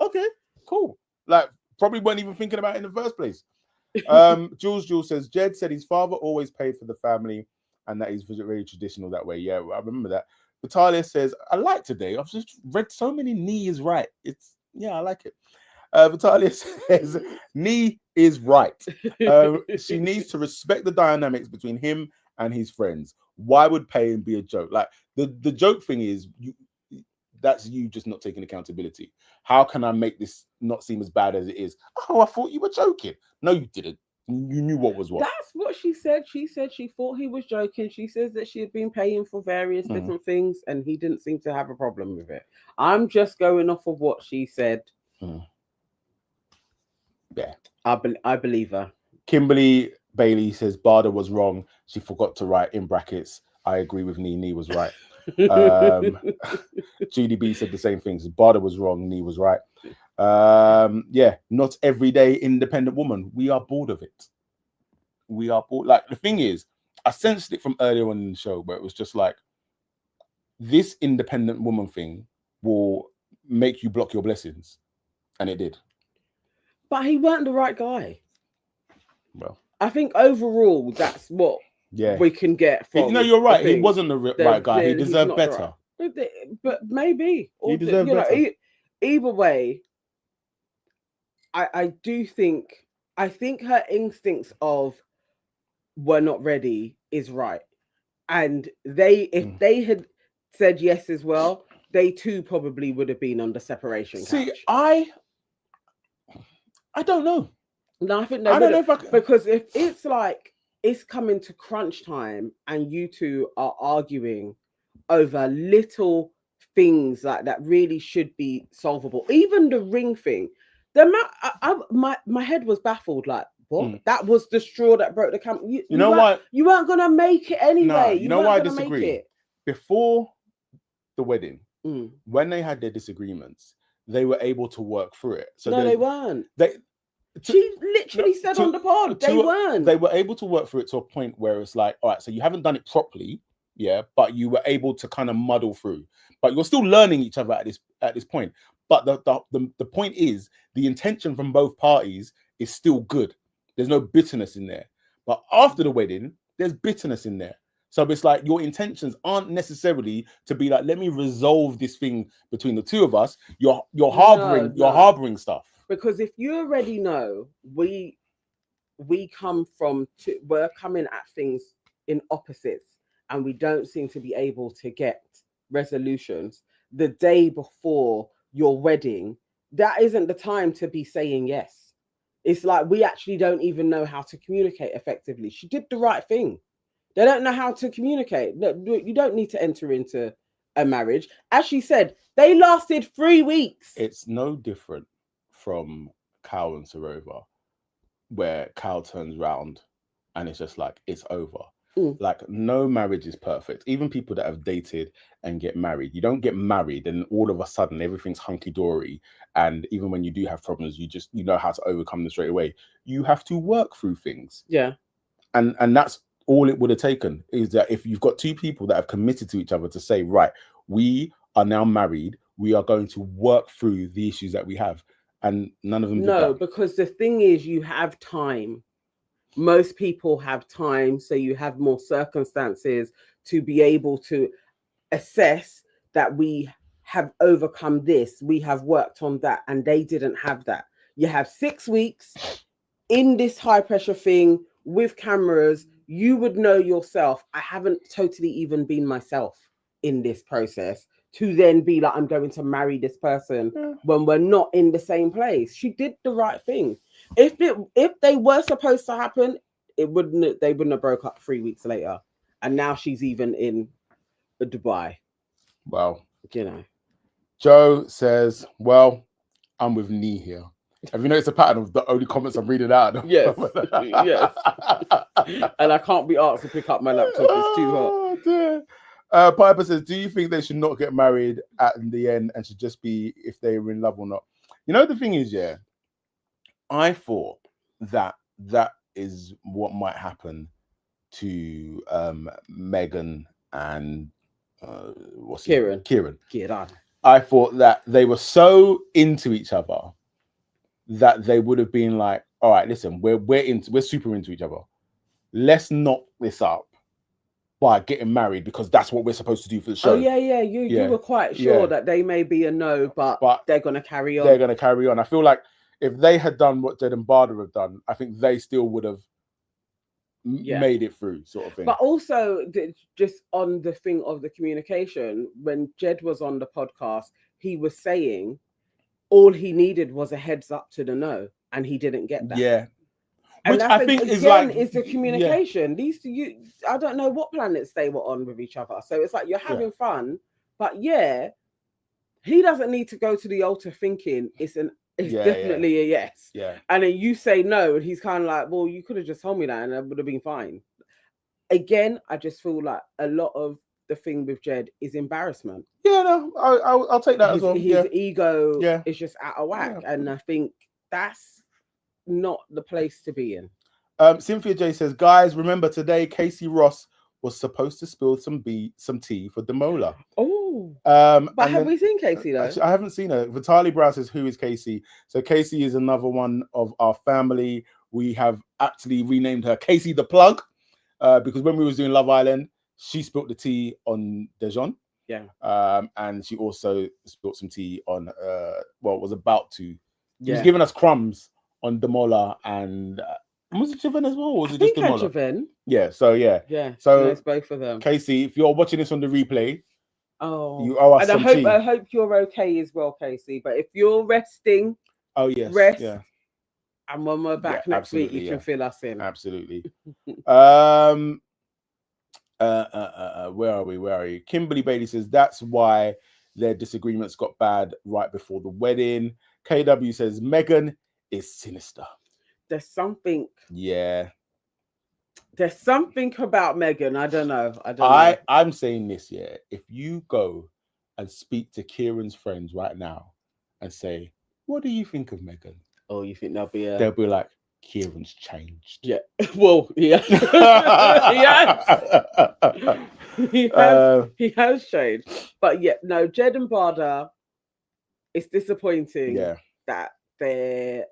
okay, cool. Like, probably weren't even thinking about it in the first place. Jules says Jed said his father always paid for the family and that he's very traditional that way. Yeah, I remember that. Vitalia says, I like today. I've just read so many knee is right. I like it. Vitalia says knee is right. She needs to respect the dynamics between him and his friends. Why would paying be a joke? Like the joke thing is that's you just not taking accountability. How can I make this not seem as bad as it is? Oh, I thought you were joking. No, you didn't. You knew what was what. That's what she said. She said she thought he was joking. She says that she had been paying for various different things and he didn't seem to have a problem with it. I'm just going off of what she said. Yeah. I believe her. Kimberly Bailey says Bardha was wrong. She forgot to write in brackets. I agree with Nee. Nee was right. Judy B said the same things. Bardha was wrong. Nee was right. Yeah, not everyday independent woman. We are bored of it. We are bored. Like the thing is, I sensed it from earlier on in the show where it was just like this independent woman thing will make you block your blessings, and it did. But he weren't the right guy. Well, I think overall that's what we can get from. You know, you're right. He wasn't the right guy. He deserved better. Right. But maybe he deserved better. Either way, I do think. I think her instincts of we're not ready is right, and if they had said yes as well, they too probably would have been on the separation couch. I don't know. No, I think they because if it's like it's coming to crunch time and you two are arguing over little things like that really should be solvable. Even the ring thing, my head was baffled. Like what? That was the straw that broke the camel. You know what? You weren't gonna make it anyway. No, you know why I disagree? Before the wedding, when they had their disagreements, they were able to work through it. So no, they weren't. She literally said on the pod, they weren't. They were able to work through it to a point where it's like, all right, so you haven't done it properly, yeah, but you were able to kind of muddle through. But you're still learning each other at this point. But the point is, the intention from both parties is still good. There's no bitterness in there. But after the wedding, there's bitterness in there. So it's like your intentions aren't necessarily to be like, let me resolve this thing between the two of us. You're harboring stuff. Because if you already know we're coming at things in opposites and we don't seem to be able to get resolutions the day before your wedding, that isn't the time to be saying yes. It's like we actually don't even know how to communicate effectively. She did the right thing. They don't know how to communicate. You don't need to enter into a marriage. As she said, they lasted 3 weeks. It's no different from Cal and Sarova, where Cal turns round and it's just like, it's over. Like, no marriage is perfect. Even people that have dated and get married, you don't get married and all of a sudden everything's hunky-dory. And even when you do have problems, you know how to overcome them straight away. You have to work through things. Yeah. And that's all it would have taken, is that if you've got two people that have committed to each other to say, right, we are now married, we are going to work through the issues that we have. And none of them did that. No, because the thing is, you have time. Most people have time, so you have more circumstances to be able to assess that we have overcome this, we have worked on that, and they didn't have that. You have 6 weeks in this high pressure thing with cameras. You would know yourself. I haven't totally even been myself in this process to then be like, I'm going to marry this person when we're not in the same place. She did the right thing. If they were supposed to happen, they wouldn't have broke up 3 weeks later. And now she's even in Dubai. Well, you know. Joe says, well, I'm with Nee here. Have you noticed a pattern of the only comments I'm reading out? Yes. Yes. And I can't be asked to pick up my laptop. It's too hot. Oh, dear. Piper says, do you think they should not get married at the end and should just be if they were in love or not? You know, the thing is, yeah, I thought that is what might happen to Megan and what's his name? Kieran. I thought that they were so into each other that they would have been like, all right, listen, we're super into each other. Let's knock this up by getting married because that's what we're supposed to do for the show. Oh yeah. You were quite sure that they may be a no, but they're gonna carry on. They're gonna carry on. I feel like if they had done what Jed and Bardha have done, I think they still would have made it through, sort of thing. But also, just on the thing of the communication, when Jed was on the podcast, he was saying all he needed was a heads up to the no, and he didn't get that. Yeah. And which I think is the communication. These I don't know what planets they were on with each other. So it's like you're having fun, but he doesn't need to go to the altar thinking it's definitely a yes. Yeah. And then you say no, and he's kind of like, well, you could have just told me that, and I would have been fine. Again, I just feel like a lot of the thing with Jed is embarrassment. Yeah, no, I'll take that as well. His ego is just out of whack, and I think that's not the place to be in. Cynthia J says, guys, remember today Casey Ross was supposed to spill some tea for Demola. Oh, but have we seen Casey though? Actually, I haven't seen her. Vitaly Brown says, who is Casey? So Casey is another one of our family. We have actually renamed her Casey the Plug because when we was doing Love Island, she spilled the tea on Dejon. Yeah. And she also spilled some tea on was about to. She was Yeah. giving us crumbs on Demola and was it Javen as well? Or was it just Demola? Javen. Yeah. So yeah. Yeah. So it's both of them. Casey, if you're watching this on the replay, you owe us and some tea. I hope you're okay as well, Casey. But if you're resting, rest. Yeah. And when we're back next week, you can fill us in. Absolutely. Where are we? Kimberly Bailey says that's why their disagreements got bad right before the wedding. KW says Megan is sinister. There's something. Yeah. There's something about Megan. I don't know. I'm saying this, if you go and speak to Kieran's friends right now and say, what do you think of Megan? Oh, you think they'll be like, Kieran's changed. Yeah. Well, yeah. He has changed. But Jed and Bardha, it's disappointing that they're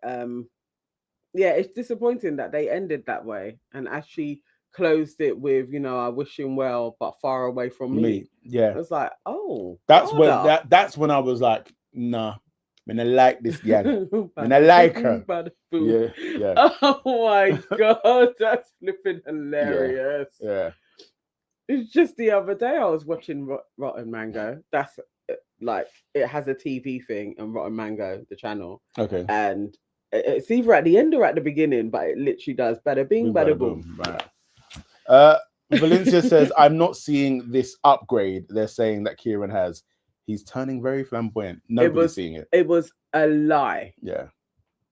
it's disappointing that they ended that way and actually closed it with, I wish him well, but far away from me. Yeah. It's like, oh. That's when I was like, nah. I like this gang. And I like her. Yeah. Oh my god, that's flipping hilarious. Yeah. It's just the other day I was watching Rotten Mango. That's like it has a TV thing and Rotten Mango, the channel. Okay. And it's either at the end or at the beginning, but it literally does bada bing, bada boom. Right. Valencia says, I'm not seeing this upgrade they're saying that Kieran has. He's turning very flamboyant. Nobody's seeing it. It was a lie. Yeah.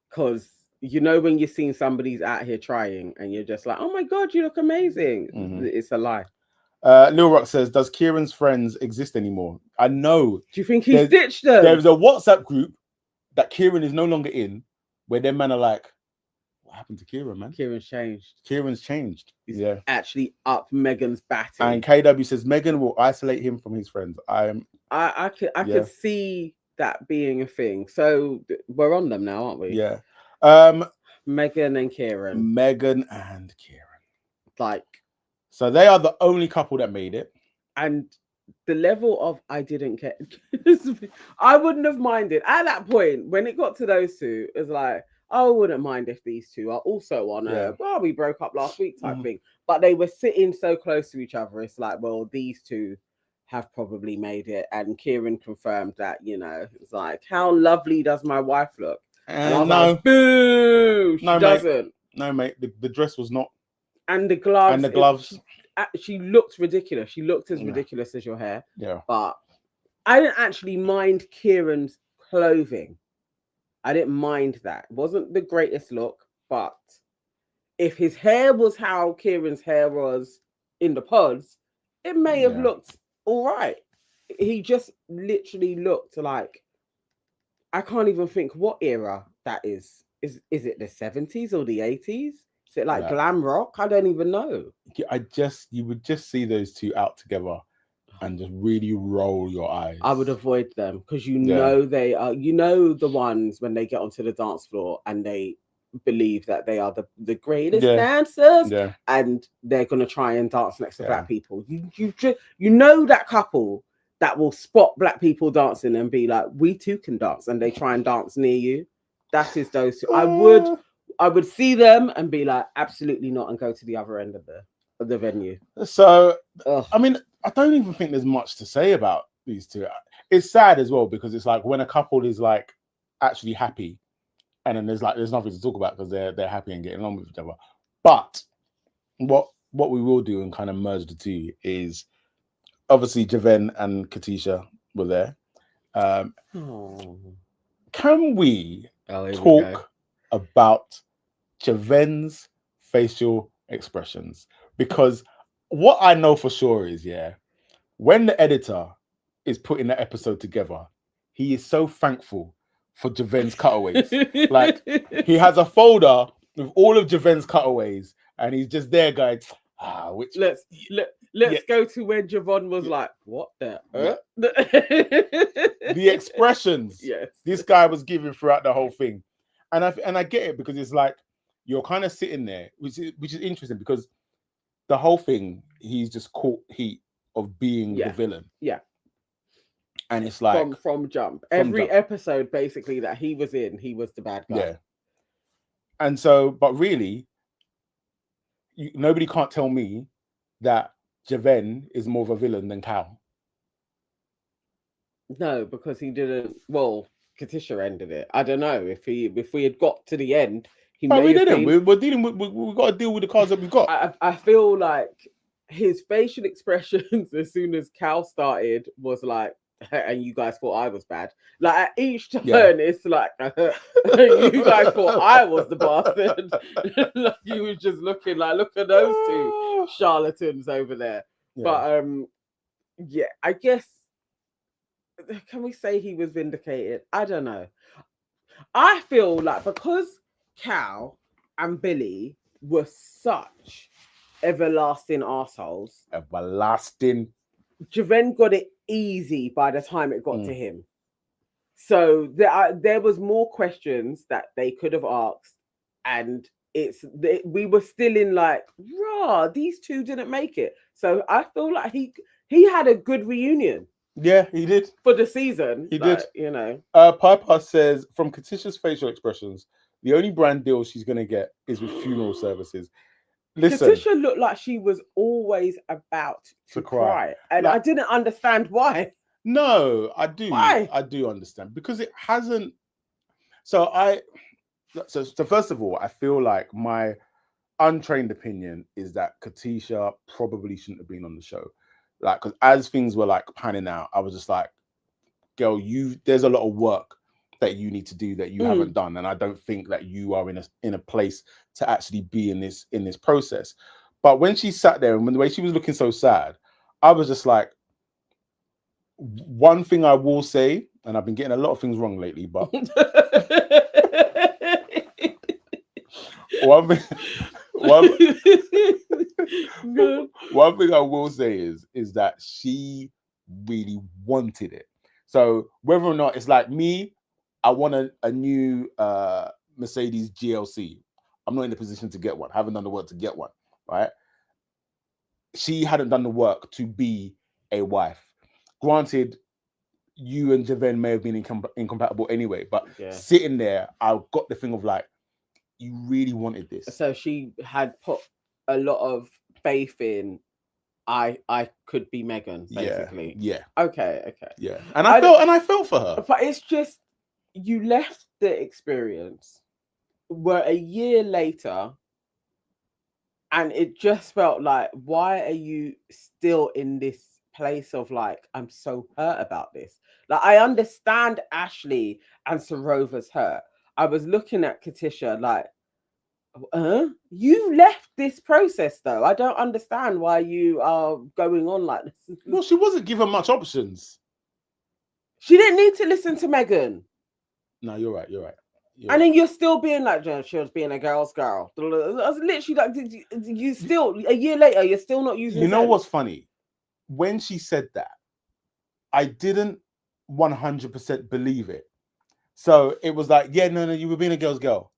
Because when you're seeing somebody's out here trying and you're just like, oh my God, you look amazing. Mm-hmm. It's a lie. Lil Rock says, does Kieran's friends exist anymore? I know. Do you think he's ditched them? There's a WhatsApp group that Kieran is no longer in where their men are like, what happened to Kieran, man? Kieran's changed. He's actually up Megan's batting. And KW says Megan will isolate him from his friends. I could see that being a thing. So we're on them now, aren't we? Yeah. Megan and Kieran. Like, so they are the only couple that made it. And the level of I didn't care. I wouldn't have minded at that point when it got to those two. It was like, I wouldn't mind if these two are also on we broke up last week type thing. But they were sitting so close to each other. It's like, well, these two have probably made it. And Kieran confirmed that, it's like, how lovely does my wife look? And I was like, boo! She doesn't. No, mate. The dress was not. And the gloves. She looked ridiculous. She looked as ridiculous as your hair. Yeah. But I didn't actually mind Kieran's clothing. I didn't mind that. It wasn't the greatest look, but if his hair was how Kieran's hair was in the pods, it may have looked all right. He just literally looked like, I can't even think what era that is. Is it the 70s or the 80s? Is it like glam rock? I don't even know. You would just see those two out together and just really roll your eyes. I would avoid them because know they are, the ones when they get onto the dance floor and they believe that they are the greatest dancers and they're going to try and dance next to black people. You know that couple that will spot black people dancing and be like, we too can dance, and they try and dance near you. That is those two. I would see them and be like, absolutely not, and go to the other end of the venue. So, I mean, I don't even think there's much to say about these two. It's sad as well because it's like when a couple is like actually happy, and then there's nothing to talk about because they're happy and getting along with each other. But what we will do and kind of merge the two is obviously Javen and Katisha were there. Can we talk about Javen's facial expressions? Because what I know for sure is, when the editor is putting the episode together, he is so thankful for Javen's cutaways. Like, he has a folder with all of Javen's cutaways, and he's just there going, which let's go to where Javon was like, what the the expressions this guy was giving throughout the whole thing. And I get it because it's like you're kind of sitting there, which is interesting because the whole thing, he's just caught heat of being the villain. Yeah. And it's like from jump. Every episode basically that he was in, he was the bad guy. Yeah. And so, but really, nobody can't tell me that Javen is more of a villain than Cal. No, because he didn't. Well, Katisha ended it. I don't know if we had got to the end. We didn't. We're dealing with. We've got to deal with the cards that we've got. I feel like his facial expressions as soon as Cal started was like, and you guys thought I was bad. Like at each turn, it's like you guys thought I was the bastard. Like, you were just looking like, look at those two charlatans over there. Yeah. But I guess, can we say he was vindicated? I don't know. I feel like because Cal and Billy were such everlasting assholes. Everlasting. Javen got it easy by the time it got to him. So there was more questions that they could have asked, and we were still in like, these two didn't make it. So I feel like he had a good reunion. Yeah, he did. For the season. He did. You know. Piper says, from Katisha's facial expressions, the only brand deal she's going to get is with funeral services. Listen, Katisha looked like she was always about to cry. And I didn't understand why. No, I do. Why? I do understand. Because it hasn't... So first of all, I feel like my untrained opinion is that Katisha probably shouldn't have been on the show. Like, because as things were like panning out, I was just like, girl, there's a lot of work that you need to do that you haven't done, and I don't think that you are in a place to actually be in this process. But when she sat there and when the way she was looking so sad, I was just like, one thing I will say, and I've been getting a lot of things wrong lately, but one thing I will say is that she really wanted it. So whether or not it's like me, I want a new Mercedes GLC. I'm not in a position to get one. I haven't done the work to get one, right? She hadn't done the work to be a wife. Granted, you and Javen may have been incompatible anyway, but sitting there, I got the thing of like, you really wanted this. So she had put a lot of faith in, I could be Megan, basically. Yeah. Okay. Yeah. And I felt for her. But it's just, you left the experience where a year later, and it just felt like, why are you still in this place of like, I'm so hurt about this? Like, I understand Ashleigh and Sarova's hurt. I was looking at Katisha like, you left this process though. I don't understand why you are going on like this. Well, she wasn't given much options. She didn't need to listen to Megan. No, you're right. And then you're still being like, she was being a girl's girl. I was literally like, you still, a year later, you're still not using You know sense. what's funny? When she said that, I didn't 100% believe it. So it was like, yeah, no, you were being a girl's girl.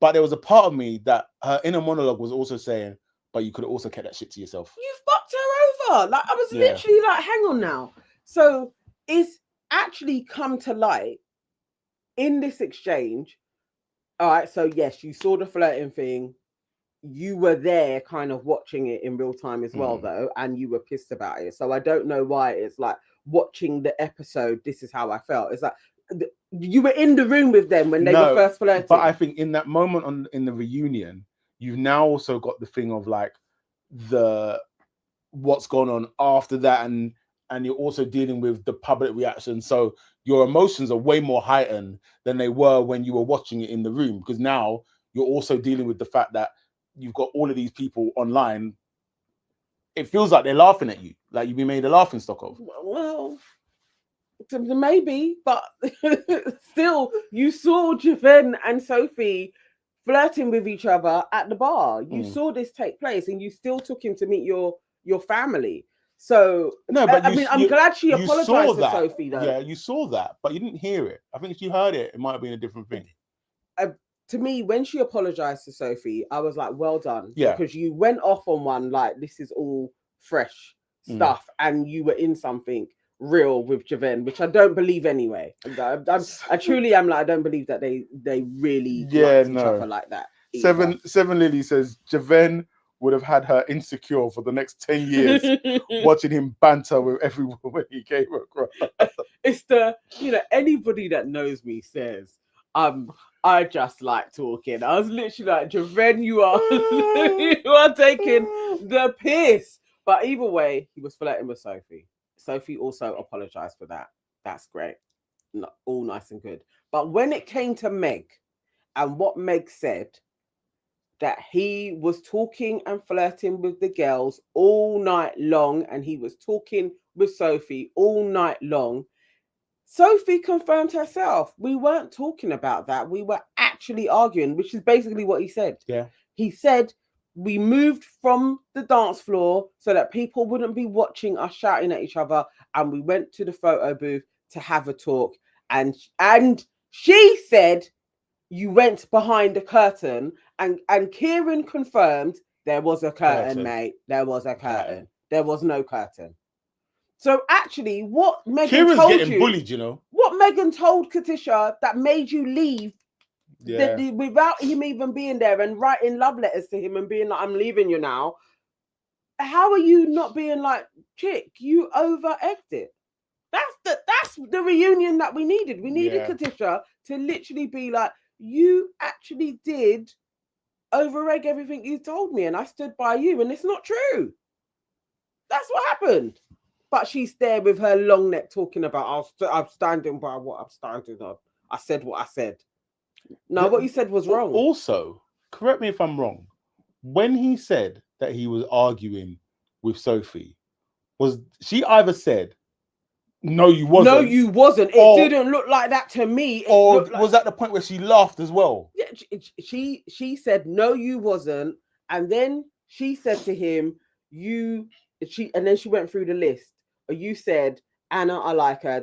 But there was a part of me that her inner monologue was also saying, but you could have also kept that shit to yourself. You fucked her over. Like, I was literally like, hang on now. So it's actually come to light in this exchange. All right, so yes, you saw the flirting thing. You were there kind of watching it in real time as well, though, and you were pissed about it. So I don't know why it's like watching the episode, this is how I felt. It's like you were in the room with them when they were first flirting. But I think in that moment in the reunion, you've now also got the thing of like what's gone on after that, and you're also dealing with the public reaction. So your emotions are way more heightened than they were when you were watching it in the room, because now you're also dealing with the fact that you've got all of these people online. It feels like they're laughing at you, like you've been made a laughing stock of. Well, maybe, but still, you saw Javen and Sophie flirting with each other at the bar. You saw this take place, and you still took him to meet your family. So no, but I'm glad she apologized to Sophie, though. Yeah, you saw that, but you didn't hear it. I think if you heard it, it might have been a different thing. To me, when she apologized to Sophie, I was like, well done. Yeah. Because you went off on one, like, this is all fresh stuff, and you were in something real with Javen, which I don't believe anyway. I truly am like, I don't believe that they really liked each other like that. Either. Seven Lily says Javen would have had her insecure for the next 10 years watching him banter with every woman he came across. It's anybody that knows me says, I just like talking. I was literally like, Javen, you are taking the piss. But either way, he was flirting with Sophie. Sophie also apologized for that. That's great. All nice and good. But when it came to Meg, and what Meg said, that he was talking and flirting with the girls all night long, and he was talking with Sophie all night long, Sophie confirmed herself. We weren't talking about that. We were actually arguing, which is basically what he said. Yeah. He said we moved from the dance floor so that people wouldn't be watching us shouting at each other, and we went to the photo booth to have a talk. And she said you went behind the curtain, and Kieran confirmed there was a curtain, mate. There was a curtain. There was no curtain. So actually, what Megan Kieran's told getting bullied, you know. What Megan told Katisha that made you leave without him even being there and writing love letters to him and being like, I'm leaving you now. How are you not being like, chick, you over-egged it? That's the reunion that we needed. We needed Katisha to literally be like, you actually did over-egg everything you told me, and I stood by you, and it's not true. That's what happened. But she's there with her long neck talking about, I'm standing by what I'm standing on. I said what I said. No, what you said was wrong. Also, correct me if I'm wrong. When he said that he was arguing with Sophie, was she either said, no, you wasn't. No, you wasn't. It didn't look like that to me. Or was that the point where she laughed as well? Yeah, she said, no, you wasn't. And then she said to him, and then she went through the list. You said, Anna, I like her.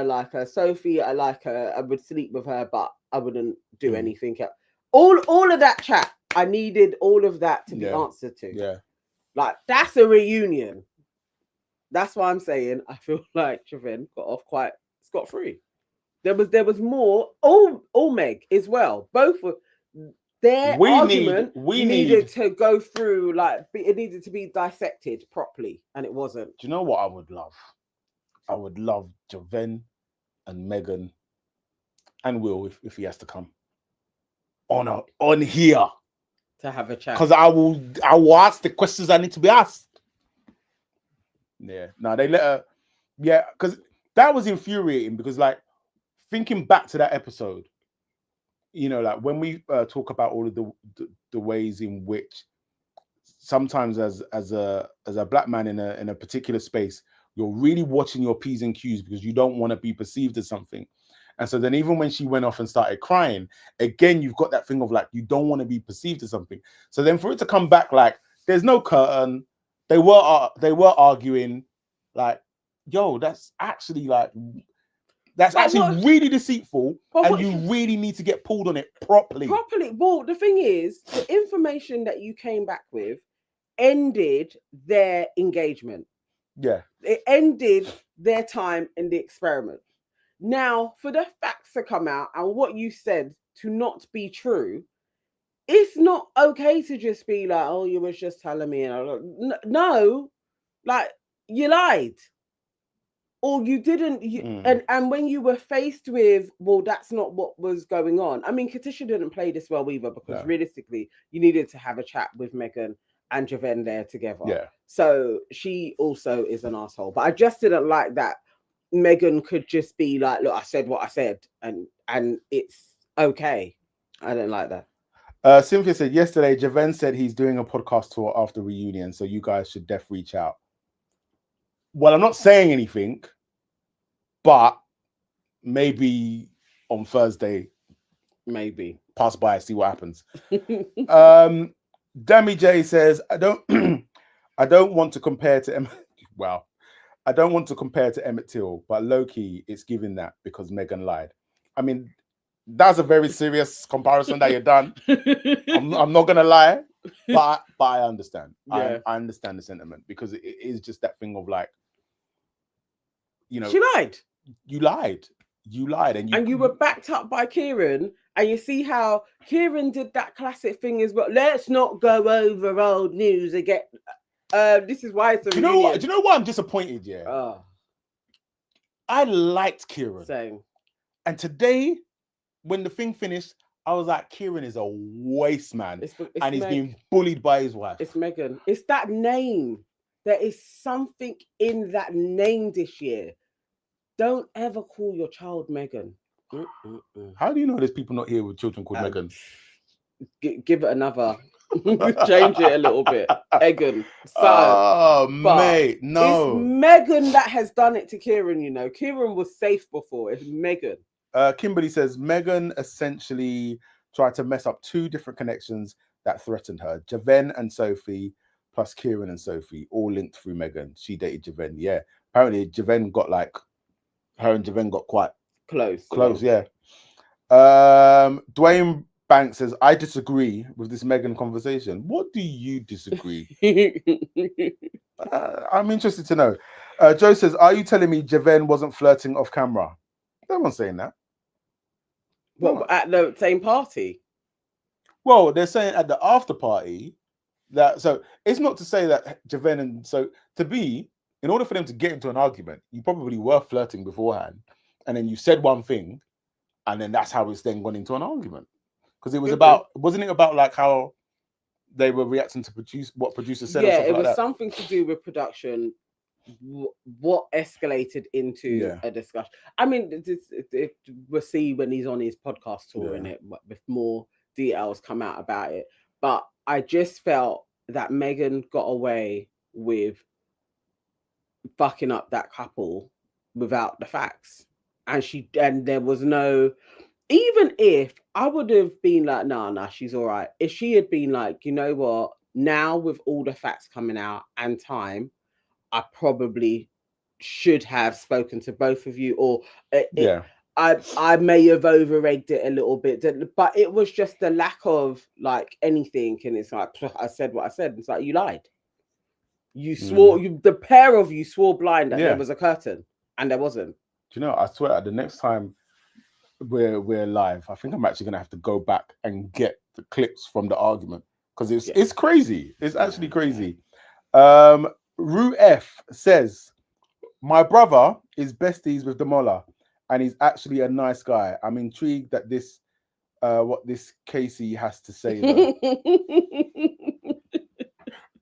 Like her. Sophie, I like her. I would sleep with her, but I wouldn't do anything else. All of that chat, I needed all of that to be answered to. Yeah. Like, that's a reunion. That's why I'm saying I feel like Javen got off quite scot-free. There was more. All Meg as well. Both were their argument needed to go through, like, it needed to be dissected properly, and it wasn't. Do you know what I would love? I would love Javen and Megan and Will, if he has to come on here to have a chat, because I will ask the questions I need to be asked. Yeah, no, they let her. Yeah, because that was infuriating. Because, like, thinking back to that episode, you know, like when we talk about all of the ways in which sometimes as a black man in a particular space, You're really watching your P's and Q's because you don't want to be perceived as something. And so then even when she went off and started crying, again, you've got that thing of like, you don't want to be perceived as something. So then for it to come back like, there's no curtain, they were arguing, like, yo, that's actually really deceitful, and you really need to get pulled on it properly. Well, the thing is, the information that you came back with ended their engagement. Yeah. It ended their time in the experiment. Now, for the facts to come out and what you said to not be true, it's not okay to just be like, oh, you was just telling me. No, like, you lied. Or you didn't. And when you were faced with, well, that's not what was going on. I mean, Katisha didn't play this well either, because realistically, you needed to have a chat with Megan and Javen there together. Yeah. So she also is an asshole. But I just didn't like that Megan could just be like, look, I said what I said, and it's okay. I don't like that. Cynthia said yesterday, Javen said he's doing a podcast tour after reunion, so you guys should reach out. Well, I'm not saying anything, but maybe on Thursday, maybe pass by, see what happens. Dami J says, I don't want to compare to I don't want to compare to Emmett Till, but low-key, it's giving that because Megan lied. I mean, that's a very serious comparison that you've done. I'm not gonna lie, but I understand. Yeah. I understand the sentiment, because it is just that thing of like, you know, she lied. You lied, and you were backed up by Kieran. And you see how Kieran did that classic thing as well. Let's not go over old news again. This is why it's a Do you know what? I'm disappointed. Yeah. I liked Kieran. Same. And today, when the thing finished, I was like, Kieran is a waste man, and he's being bullied by his wife. It's Megan. It's that name. There is something in that name this year. Don't ever call your child Megan. How do you know there's people not here with children called Megan? Give it another. Change it a little bit. Megan. Mate, no. It's Megan that has done it to Kieran, you know. Kieran was safe before. It's Megan. Kimberly says, Megan essentially tried to mess up two different connections that threatened her. Javen and Sophie, plus Kieran and Sophie, all linked through Megan. She dated Javen. Yeah. Apparently, Javen got her and Javen got quite close, yeah. Dwayne Banks says, I disagree with this Megan conversation. What do you disagree? I'm interested to know. Joe says, are you telling me Javen wasn't flirting off camera? No one's saying that. What, at the same party? Well, they're saying at the after party that, so it's not to say that Javen and in order for them to get into an argument, you probably were flirting beforehand, and then you said one thing, and then that's how it's then gone into an argument. Because it was wasn't it about like how they were reacting to what producers said? Yeah, it was something to do with production. What escalated into a discussion. I mean, we'll see when he's on his podcast tour in it, with more details come out about it. But I just felt that Megan got away with fucking up that couple without the facts, and there was no, even if I would have been like, nah, she's all right. If she had been like, you know what, now with all the facts coming out and time, I probably should have spoken to both of you, or I may have over-egged it a little bit, but it was just the lack of like anything, and it's like, I said what I said. It's like, you lied. You swore, the pair of you swore blind that there was a curtain, and there wasn't. Do you know, I swear, the next time we're live, I think I'm actually going to have to go back and get the clips from the argument, because it's crazy. It's actually crazy. Rue F says, my brother is besties with Demola, and he's actually a nice guy. I'm intrigued that what this Casey has to say, though.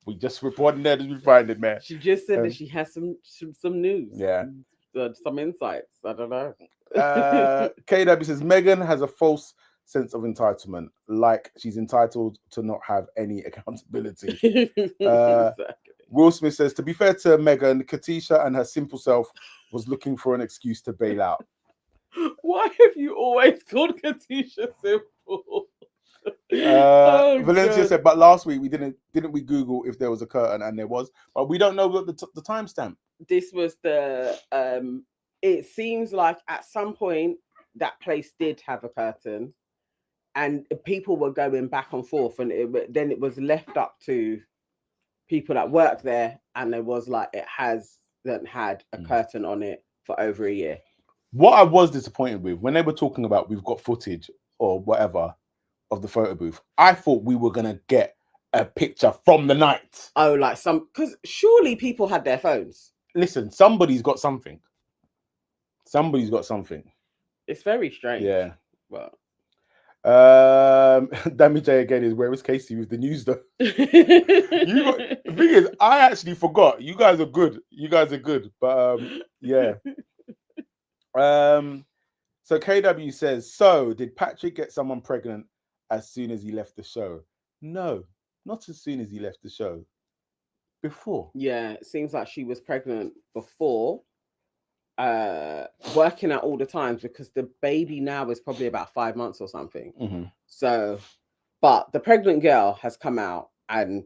We just reporting that as we find it, man. She just said that she has some news. Yeah. Some insights. I don't know. KW says, Megan has a false sense of entitlement, like she's entitled to not have any accountability. Exactly. Will Smith says, to be fair to Megan, Katisha and her simple self was looking for an excuse to bail out. Why have you always called Katisha simple? Valencia said, but last week we didn't we Google if there was a curtain, and there was, but we don't know what the timestamp. This was the it seems like at some point that place did have a curtain, and people were going back and forth, and then it was left up to people that work there, and there was like it hasn't had a curtain on it for over a year. What I was disappointed with when they were talking about we've got footage or whatever of the photo booth, I thought we were gonna get a picture from the night. Oh, like because surely people had their phones. Listen, somebody's got something. Somebody's got something. It's very strange. Yeah. Well, Dammy J again is where is Casey with the news though? The thing is, I actually forgot. You guys are good. But yeah. So KW says, so did Patrick get someone pregnant as soon as he left the show? No, not as soon as he left the show. Before. Yeah, it seems like she was pregnant before. Working out all the times because the baby now is probably about 5 months or something. Mm-hmm. So, but the pregnant girl has come out and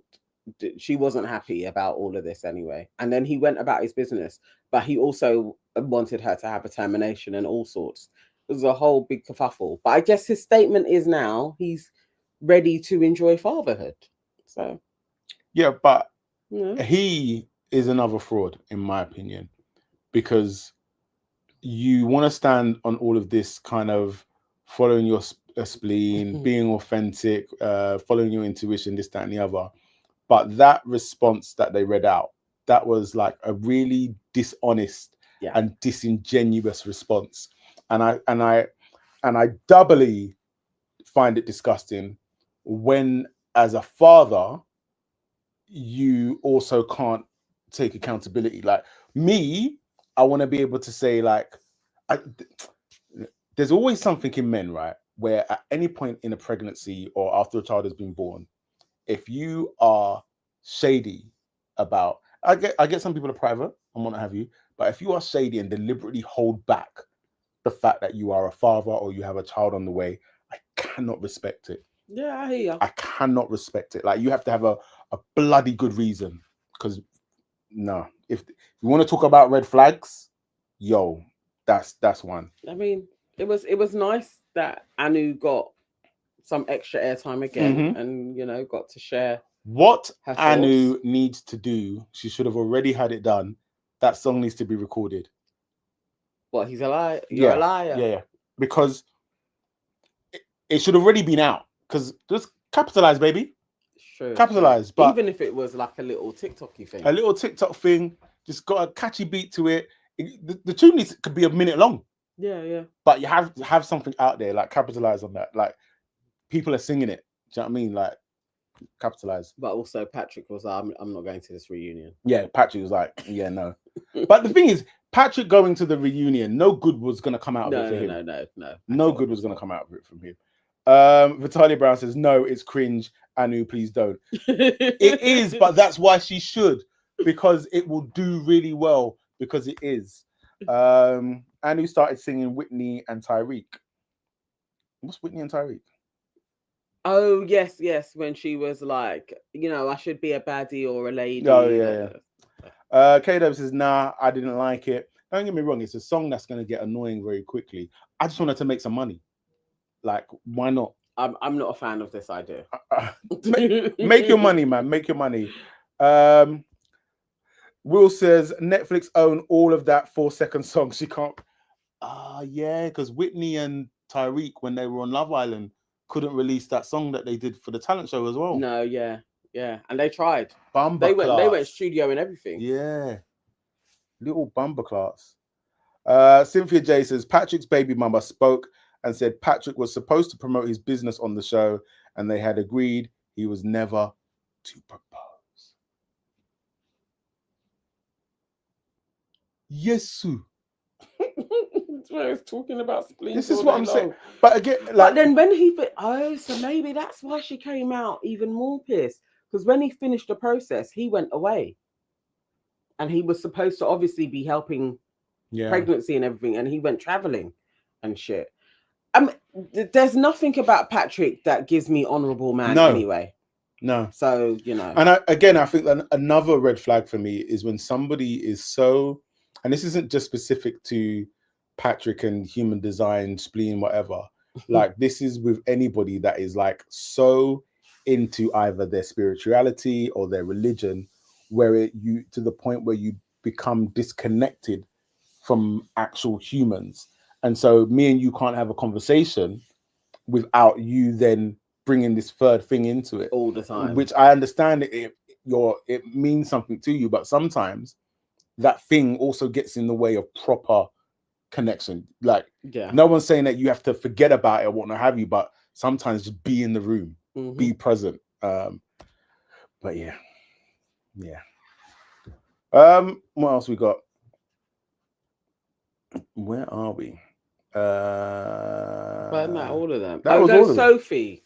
she wasn't happy about all of this anyway. And then he went about his business, but he also wanted her to have a termination and all sorts. It was a whole big kerfuffle. But I guess his statement is now he's ready to enjoy fatherhood. So, yeah, but he is another fraud, in my opinion, because you want to stand on all of this kind of following your spleen, being authentic, following your intuition, this, that, and the other. But that response that they read out, that was like a really dishonest and disingenuous response. And I doubly find it disgusting when, as a father, you also can't take accountability. Like me, I want to be able to say, like, there's always something in men, right, where at any point in a pregnancy or after a child has been born, if you are shady about, I get some people are private and want to have you, but if you are shady and deliberately hold back the fact that you are a father or you have a child on the way, I cannot respect it. Yeah, I hear you. I cannot respect it. Like, you have to have a bloody good reason. Because no, if you want to talk about red flags, yo, that's one. I mean, it was nice that Anu got some extra airtime again, and got to share what Anu needs to do. She should have already had it done. That song needs to be recorded. What, he's a liar? You're a liar. Yeah. Because it should have already been out. Because just capitalize, baby. Sure. Capitalize. But even if it was like a little TikTok-y thing. A little TikTok thing, just got a catchy beat to it. The tune could be a minute long. Yeah. But you have something out there, like capitalize on that. Like, people are singing it. Do you know what I mean? Like, capitalize. But also Patrick was like, I'm not going to this reunion. Yeah, Patrick was like, yeah, no. But the thing is, Patrick going to the reunion, no good was going to come out of it for him. No. No good was going to come out of it from him. Vitalia Brown says, no, it's cringe. Anu, please don't. It is, but that's why she should, because it will do really well, because it is. Anu started singing Whitney and Tyreek. What's Whitney and Tyreek? Oh, yes. When she was like, I should be a baddie or a lady. Oh, yeah. K-Dub says, nah, I didn't like it. Don't get me wrong, it's a song that's going to get annoying very quickly. I just wanted to make some money. Like, why not? I'm not a fan of this idea. Make your money, man. Make your money. Will says, Netflix own all of that 4-second song. She can't. Yeah, because Whitney and Tyreek, when they were on Love Island, couldn't release that song that they did for the talent show as well. No, yeah. And they tried. They went studio and everything. Yeah. Little bumper class. Cynthia J says, Patrick's baby mama spoke and said Patrick was supposed to promote his business on the show, and they had agreed he was never to propose. Yes, sir. That's why I was talking about spleen. This is what I'm saying. But again, like, but then when so maybe that's why she came out even more pissed. Because when he finished the process, he went away. and he was supposed to obviously be helping pregnancy and everything, and he went traveling and shit. There's nothing about Patrick that gives me honourable man anyway. No. So, you know. And I think that another red flag for me is when somebody is so, and this isn't just specific to Patrick and human design, spleen, whatever. Like, this is with anybody that is like so into either their spirituality or their religion, where you to the point where you become disconnected from actual humans. And so me and you can't have a conversation without you then bringing this third thing into it all the time, which I understand it means something to you, but sometimes that thing also gets in the way of proper connection. Like, no one's saying that you have to forget about it or whatnot have you, but sometimes just be in the room, be present. But yeah. What else we got? Where are we? But not all of them. That was all of Sophie.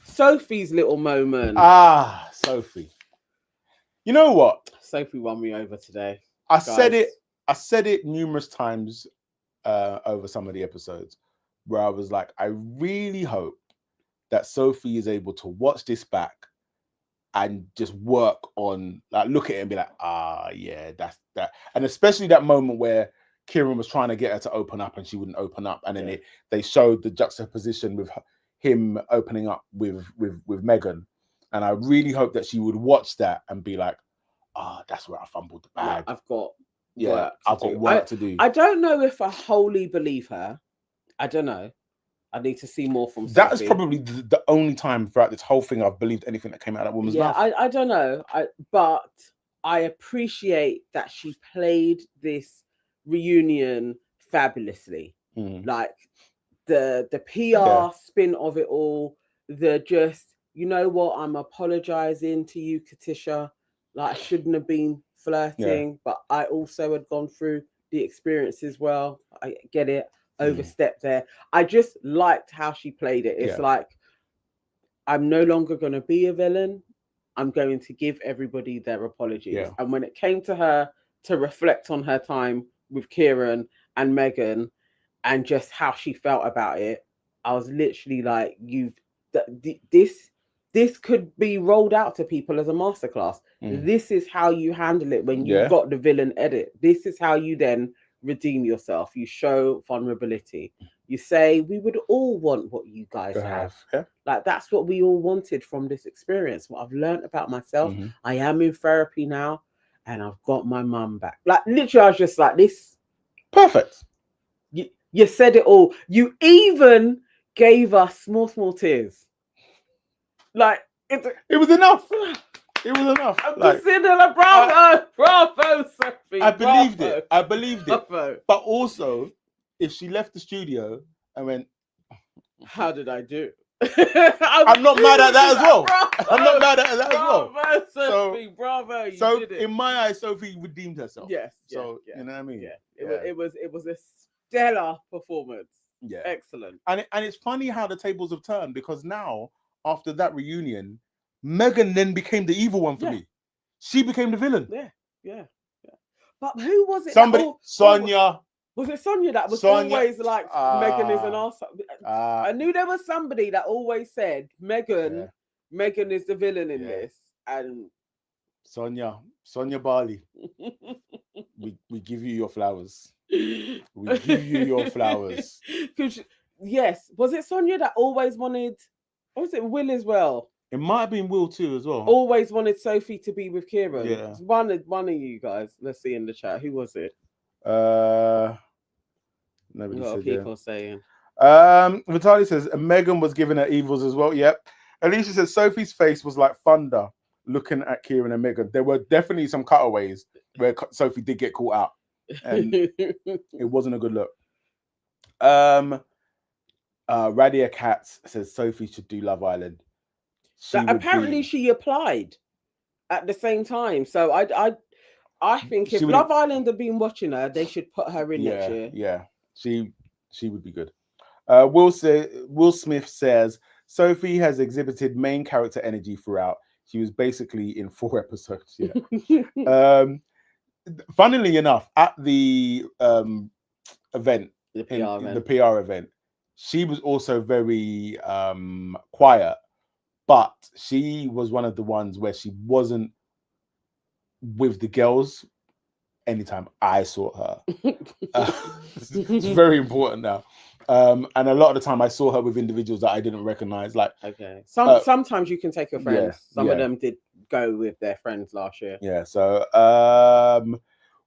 Sophie's little moment. Sophie. You know what? Sophie won me over today. I said it numerous times over some of the episodes where I was like, I really hope that Sophie is able to watch this back and just work on, like, look at it and be like, yeah, that's that. And especially that moment where Kieran was trying to get her to open up and she wouldn't open up, and then they showed the juxtaposition with him opening up with Megan, and I really hope that she would watch that and be like, that's where I fumbled the bag. I've got work to do. I don't know if I wholly believe her. I don't know. I need to see more from Sophie. That is probably the only time throughout this whole thing I've believed anything that came out of that woman's mouth. I don't know. But I appreciate that she played this reunion fabulously. Like the PR spin of it all, the just, you know what, I'm apologizing to you, Katisha. Like, I shouldn't have been flirting, but I also had gone through the experience as well. I get it, overstepped there. I just liked how she played it. It's like, I'm no longer going to be a villain. I'm going to give everybody their apologies. And when it came to her to reflect on her time with Kieran and Megan and just how she felt about it, I was literally like, this could be rolled out to people as a masterclass. This is how you handle it when you've got the villain edit. This is how you then redeem yourself. You show vulnerability. You say, we would all want what you guys have. Like, that's what we all wanted from this experience. What I've learned about myself. I am in therapy now, and I've got my mum back. Like, literally, I was just like, this. Perfect. You said it all. You even gave us small tears. Like, it was enough. It was enough. Bravo, Sophie. I believed it. But also, if she left the studio and went, how did I do? I'm not mad at that as well. I'm not mad at that as well. Bravo, Sophie. Bravo. So did it. In my eyes, Sophie redeemed herself. Yes. So you know what I mean? Yeah. It was a stellar performance. Yeah. Excellent. And it's funny how the tables have turned, because now, after that reunion, Megan then became the evil one for me. She became the villain. Yeah. But who was it? Sonia. Was it Sonia that was always like, Megan is an arsehole? I knew there was somebody that always said, Megan is the villain in this. And Sonia Barley. we give you your flowers. We give you your flowers. Yes. Was it Sonia that always wanted, or was it Will as well? It might have been Will too as well. Always wanted Sophie to be with Kieran. Yeah. One of you guys. Let's see in the chat. Who was it? Nobody a lot said of people saying. Vitaly says Megan was giving her evils as well. Yep. Alicia says Sophie's face was like thunder looking at Kieran and Megan. There were definitely some cutaways where Sophie did get caught out, and it wasn't a good look. Radia Katz says Sophie should do Love Island. Apparently she applied at the same time. So I think if Love Island have been watching her, they should put her in next year. Yeah, she would be good. Will Smith says Sophie has exhibited main character energy throughout. She was basically in 4 episodes. Yeah. funnily enough, at the event, The PR in the PR event, she was also very quiet, but she was one of the ones where she wasn't with the girls anytime I saw her. It's very important now. And a lot of the time I saw her with individuals that I didn't recognize. Like, okay, sometimes you can take your friends. Some of yeah. them did go with their friends last year. Yeah. So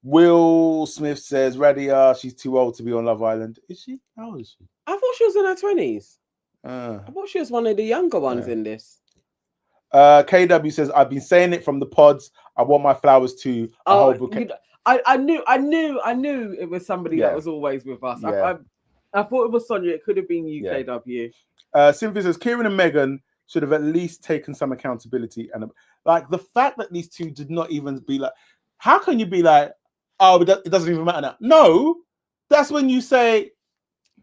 Will Smith says Radia, she's too old to be on Love Island. Is she? How old is she? I thought she was in her 20s. I thought she was one of the younger ones in this. KW says, I've been saying it from the pods. I want my flowers too. I knew it was somebody that was always with us. I thought it was Sonia. It could have been UKW. Cynthia says Kieran and Megan should have at least taken some accountability, and like the fact that these two did not even be like, how can you be like, oh, it doesn't even matter now? No, that's when you say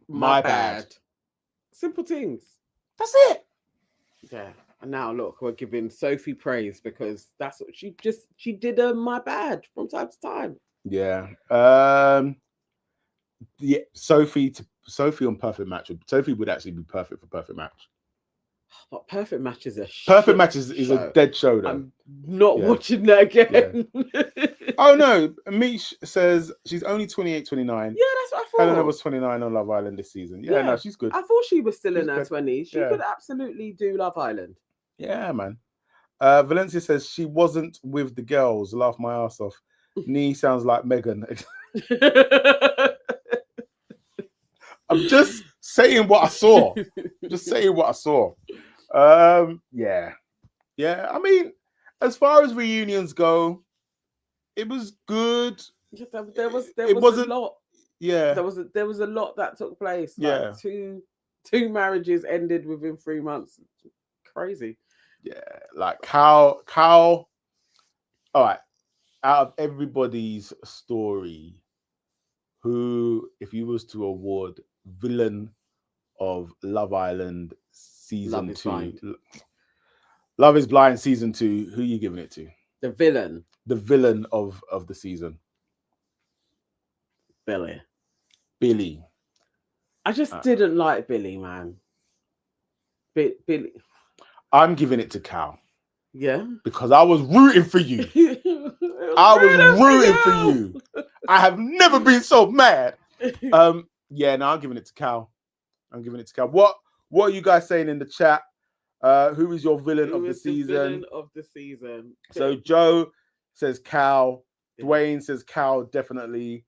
my bad. Simple things. That's it. Yeah. And now look, we're giving Sophie praise because that's what she did my bad from time to time. Yeah. Yeah, Sophie on Perfect Match. Sophie would actually be perfect for Perfect Match. But Perfect Match is Perfect Match is a dead show though. I'm not watching that again. Yeah. Oh no, Mish says she's only 28, 29. Yeah, that's what I thought. Helena was 29 on Love Island this season. Yeah, no, she's good. I thought she was still in her 20s. She could absolutely do Love Island. Yeah, man. Valencia says she wasn't with the girls. Laugh my ass off. Nee sounds like Megan. I'm just saying what I saw. Yeah. I mean, as far as reunions go, it was good. There was a lot. Yeah, there was a lot that took place. Like two marriages ended within 3 months. Crazy. Yeah, like Cal. All right, out of everybody's story, who, if you was to award villain of Love Island season 2, Love is Blind season 2, who are you giving it to? The villain of the season. Billy. I just didn't like Billy, man. Billy. I'm giving it to Cal. Yeah. Because I was rooting for you. I was rooting for you. I have never been so mad. I'm giving it to Cal. What are you guys saying in the chat? Who is your villain of the season? So Joe says Cal. Dwayne says Cal, definitely.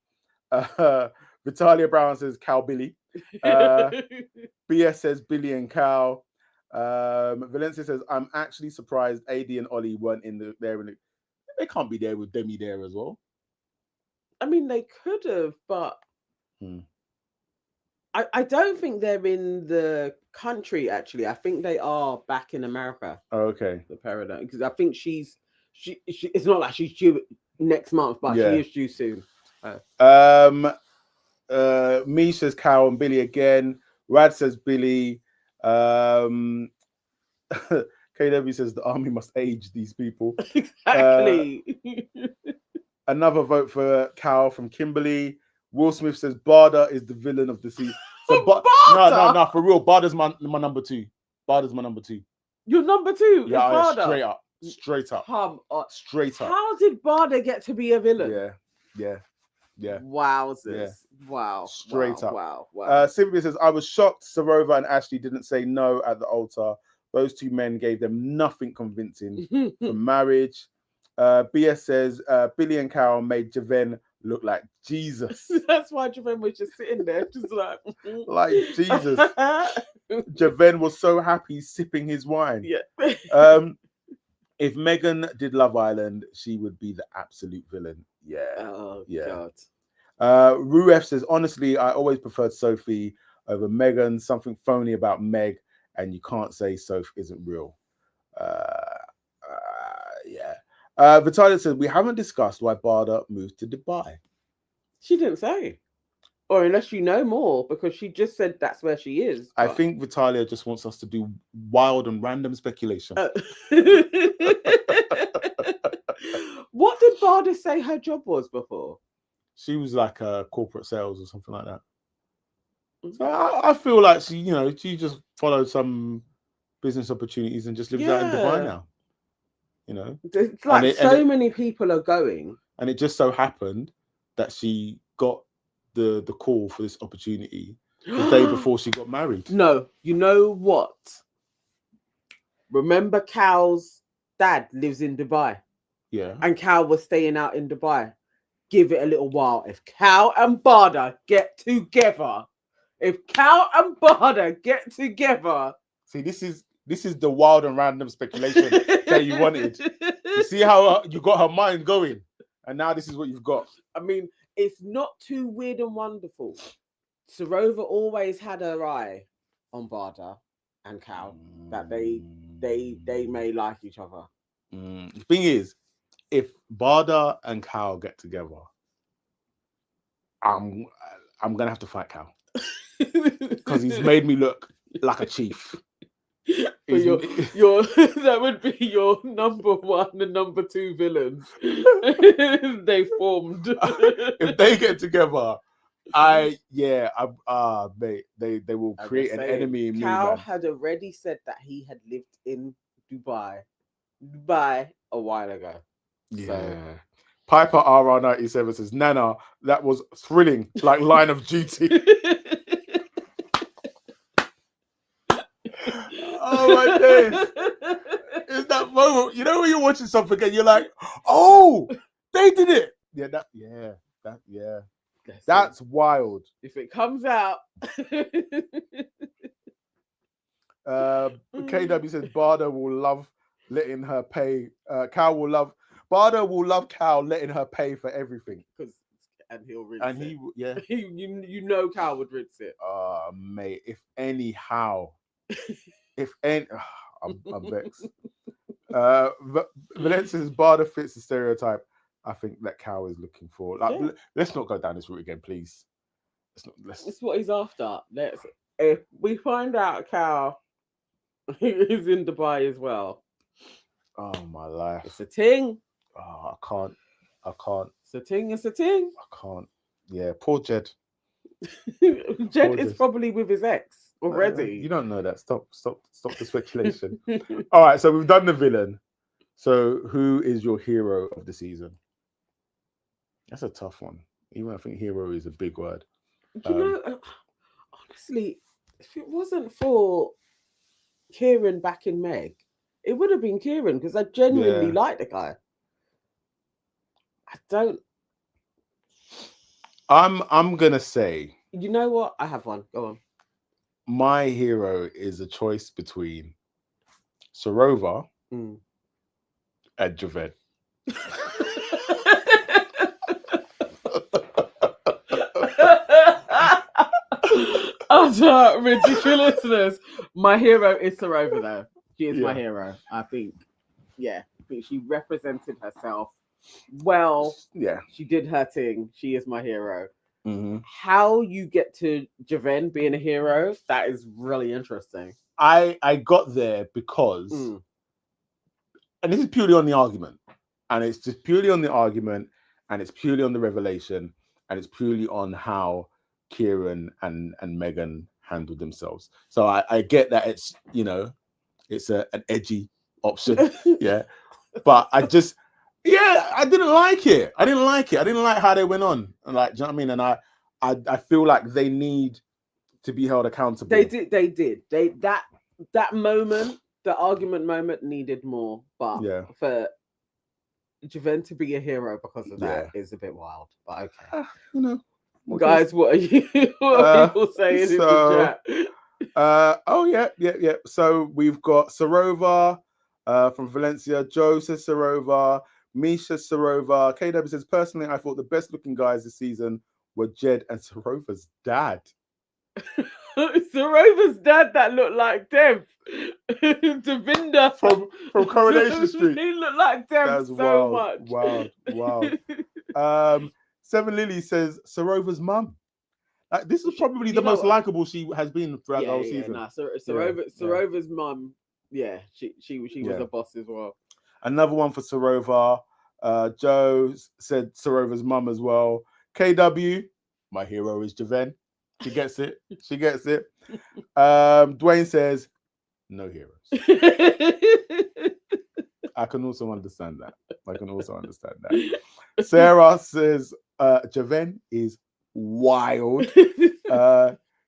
Vitalia Brown says Cal Billy. BS says Billy and Cal. Valencia says, I'm actually surprised AD and Ollie weren't there. They can't be there with Demi there as well. I mean, they could have, but I don't think they're in the country, actually. I think they are back in America. Oh, okay. The Paradigm. Because I think she it's not like she's due next month, but she is due soon. Me says Cal and Billy again. Rad says Billy. KW says the army must age these people. Exactly. Another vote for Cal from Kimberly. Will Smith says Bardha is the villain of the season. So, no, for real. Bardha's my number 2. Your number 2? Yeah, straight up. Come on. Straight up. How did Bardha get to be a villain? Yeah. Wowzers. Yeah. Wow. Straight up. Wow. Sylvia says, I was shocked Sarova and Ashleigh didn't say no at the altar. Those two men gave them nothing convincing for marriage. BS says, Billy and Cal made Javen look like Jesus. That's why Javen was just sitting there, just like Jesus. Javen was so happy sipping his wine. Yeah. If Megan did Love Island, she would be the absolute villain. Yeah. Oh, God. Ruef says, honestly, I always preferred Sophie over Megan. Something phony about Meg, and you can't say Sophie isn't real. Vitalia says, we haven't discussed why Bardha moved to Dubai. She didn't say. Or unless you know more, because she just said that's where she is. But I think Vitalia just wants us to do wild and random speculation. What did Bardha say her job was before? She was like corporate sales or something like that. So I feel like she just followed some business opportunities and just lives out in Dubai now. It's like many people are going, and it just so happened that she got the call for this opportunity the day before she got married. No, you know what? Remember, Cal's dad lives in Dubai. Yeah, and Cal was staying out in Dubai. Give it a little while. If Cal and Bardha get together, see, this is the wild and random speculation that you wanted. You see how you got her mind going, and now this is what you've got. I mean, it's not too weird and wonderful. Sarova always had her eye on Bardha and Cal that they may like each other. The thing is, if Bardha and Cal get together, I'm gonna have to fight Cal because he's made me look like a chief. That would be your number 1 and number 2 villains. They formed. If they get together, mate, they will create an enemy in me. Cal had already said that he had lived in Dubai a while ago. Yeah. So. Piper RR97 says, Nana, that was thrilling, like Line of Duty. Oh my days. It's that moment, when you're watching something and you're like, oh, they did it. That's wild. If it comes out. KW says Bardha will love letting her pay. Bardha will love Cal letting her pay for everything. And he'll rinse and it. He Cal would rinse it. Mate, if anyhow. I'm vexed. Valencia says Bardha fits the stereotype I think that Cal is looking for. Let's not go down this route again, please. It's what he's after. If we find out Cal is in Dubai as well. Oh my life. It's a ting. Oh, I can't. It's a ting. I can't. Yeah, poor Jed. Jed is probably with his ex already. You don't know that. Stop the speculation. All right, so we've done the villain. So who is your hero of the season? That's a tough one. Even I think hero is a big word. Honestly, if it wasn't for Kieran back in Meg, it would have been Kieran because I genuinely like the guy. I'm gonna say. You know what? I have one. Go on. My hero is a choice between Sarova and Javen. Utter ridiculousness. My hero is Sarova, though. She is my hero. I think she represented herself well. Yeah, she did her thing. She is my hero. Mm-hmm. How you get to Javen being a hero, that is really interesting. I got there because, and this is purely on the argument, and it's just purely on the argument, and it's purely on the revelation, and it's purely on how Kieran and Megan handled themselves. So I get that it's it's an edgy option, but I just. Yeah, I didn't like it. I didn't like how they went on. And do you know what I mean? And I feel like they need to be held accountable. They did. That moment, the argument moment needed more. But for Javen to be a hero because of that is a bit wild. But okay. Guys, what are people saying in the chat? So we've got Sarova from Valencia. Joe says Sarova. Misha Sarova. KW says, personally, I thought the best looking guys this season were Jed and Sarova's dad. Sarova's dad that looked like Dev. Devinder from Coronation Street. He looked like Dev much. Wow. Seven Lily says Sarova's mum. This is probably the most likable she has been throughout the whole season. Sarova's mum, she was a boss as well. Another one for Sarova. Joe said Sarova's mum as well. KW, my hero is Javen. She gets it. She gets it. Dwayne says, no heroes. I can also understand that. Sarah says, Javen is wild.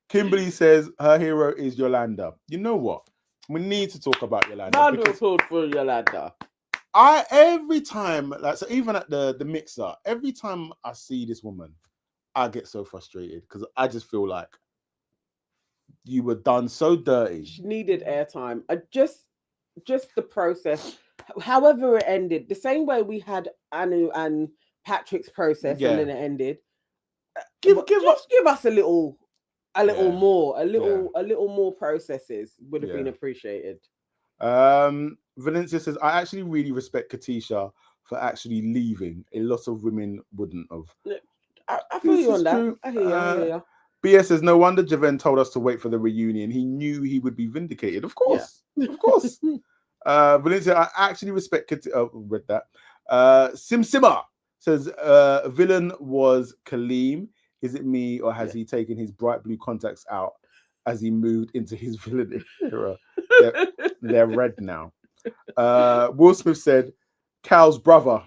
Kimberly says her hero is Yolanda. You know what? We need to talk about Yolanda. Round of applause for Yolanda. Every time, like, so even at the mixer, every time I see this woman, I get so frustrated because I just feel like you were done so dirty. She needed airtime. Just the process, however it ended, the same way we had Anu and Patrick's process, and then it ended. Give us a little more processes would have been appreciated. Valencia says, I actually really respect Katisha for actually leaving. A lot of women wouldn't have. I feel you on that. I hear you. BS says, no wonder Javen told us to wait for the reunion. He knew he would be vindicated. Of course. Of course. Valencia, I actually respect read that. Simma says, villain was Kaleem. Is it me, or has he taken his bright blue contacts out as he moved into his villain era? They're red now. Will Smith said, Cal's brother.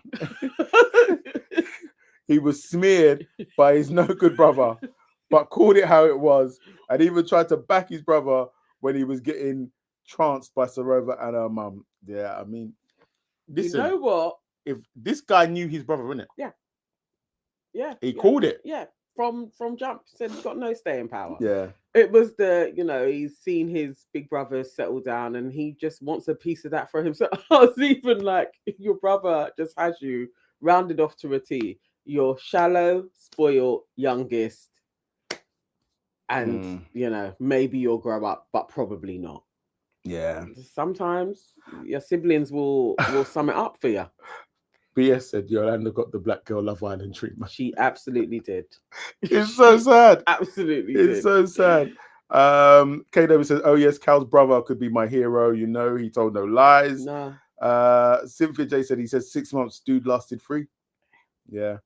He was smeared by his no good brother, but called it how it was, and even tried to back his brother when he was getting tranced by Sarova and her mum. Yeah, I mean, listen, you know what? If this guy knew his brother, innit? Yeah. He called it. Yeah. From jump, said he's got no staying power. Yeah. It was he's seen his big brother settle down and he just wants a piece of that for himself. I was even like, if your brother just has you rounded off to a T, you're shallow, spoiled, youngest, and maybe you'll grow up, but probably not. Yeah. Sometimes your siblings will sum it up for you. BS said Yolanda got the Black Girl Love Island treatment. She absolutely did. It's so sad. Absolutely it's so sad. KW says, oh yes, Cal's brother could be my hero. He told no lies. No. Cynthia J said, he said 6 months, dude lasted 3. Yeah.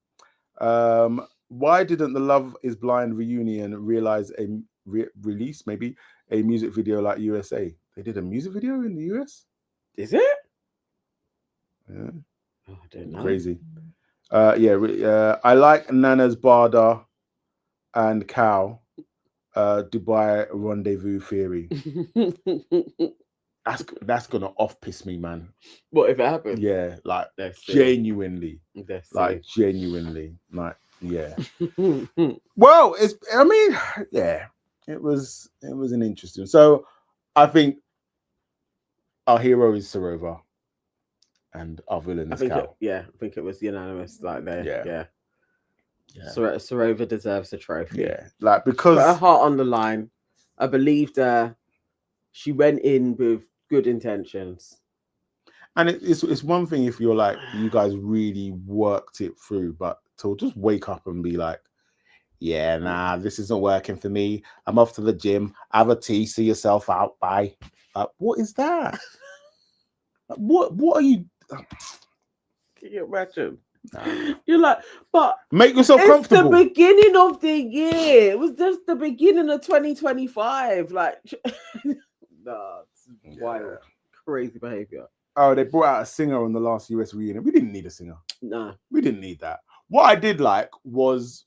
Why didn't the Love is Blind reunion realize a release, maybe a music video like USA? They did a music video in the US? Is it? Yeah. Oh, I don't know. Crazy. I like Nana's Bardha and Cal Dubai rendezvous theory. That's gonna off piss me, man. What if it happens? Yeah, like genuinely. Genuinely. Like, yeah. Well, it was an interesting. So I think our hero is Sarova. And our villain is Cal. I think it was unanimous. Like there, yeah. Sarova deserves a trophy. Yeah, like because her heart on the line. I believed her. She went in with good intentions. And it's one thing if you're like, you guys really worked it through, but to just wake up and be like, yeah, nah, this isn't working for me. I'm off to the gym. Have a tea. See yourself out. Bye. What is that? What are you? Can you imagine? You're like, but make yourself comfortable. It's the beginning of the year. It was just the beginning of 2025. Like, it's wild, crazy behavior. Oh, they brought out a singer on the last US reunion. We didn't need a singer. No, we didn't need that. What I did like was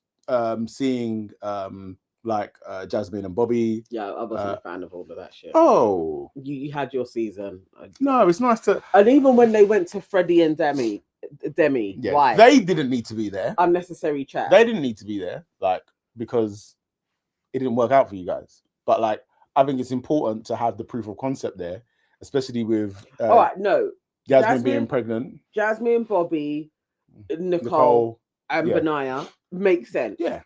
seeing Jasmine and Bobby. Yeah, I wasn't a fan of all of that shit. Oh, you had your season. No, it's nice to. And even when they went to Freddie and Demi, why? They didn't need to be there. Unnecessary chat. They didn't need to be there, because it didn't work out for you guys. But I think it's important to have the proof of concept there, especially with. All right, no. Jasmine being pregnant. Jasmine, Bobby, Nicole and Benaya makes sense. Yeah.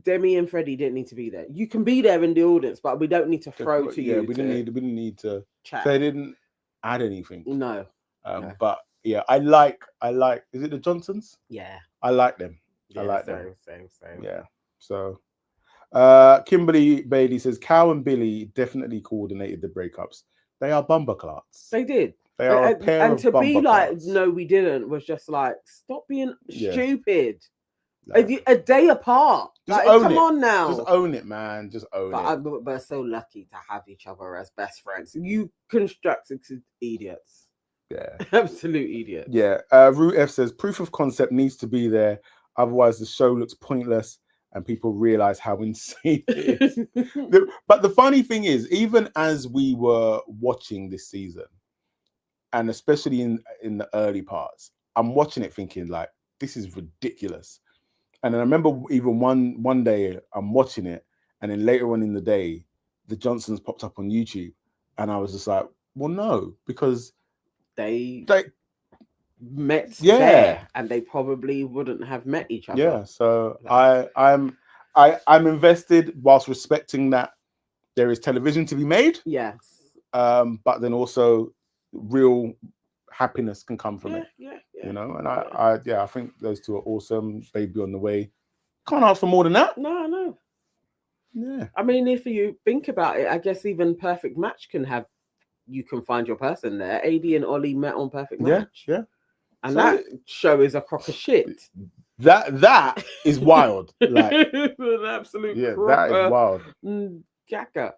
Demi and Freddie didn't need to be there. You can be there in the audience, but we don't need to throw to you. Yeah, we didn't need to chat. They didn't add anything. No. But yeah, I like. Is it the Johnsons? Yeah, I like them. Yeah, I like them. Same. Yeah. So, Kimberly Bailey says Cal and Billy definitely coordinated the breakups. They are bumper clots. They did. They are a pair and of to be bumper like, cars. no, we didn't, was just like, stop being stupid. Like, A day apart. Just Like, own come it. on now. Just own it, man. Just own it. But we're so lucky to have each other as best friends. You constructed idiots. Yeah. Absolute idiots. Yeah. Root F says proof of concept needs to be there. Otherwise, the show looks pointless and people realize how insane it is. But the funny thing is, even as we were watching this season, and especially in the early parts, I'm watching it thinking like, this is ridiculous. And then I remember even one day I'm watching it, and then later on in the day, the Johnsons popped up on YouTube, and I was just like, well, no, because they met there, and they probably wouldn't have met each other. Yeah, so I'm invested whilst respecting that there is television to be made. Yes. But then also real happiness can come from it. Yeah. You know, and I think those two are awesome. Baby on the way. Can't ask for more than that. No. Yeah. I mean, if you think about it, I guess even Perfect Match you can find your person there. AD and Ollie met on Perfect Match. Yeah. And so that show is a crock of shit. That is wild. Like an absolute that is wild. Gacker.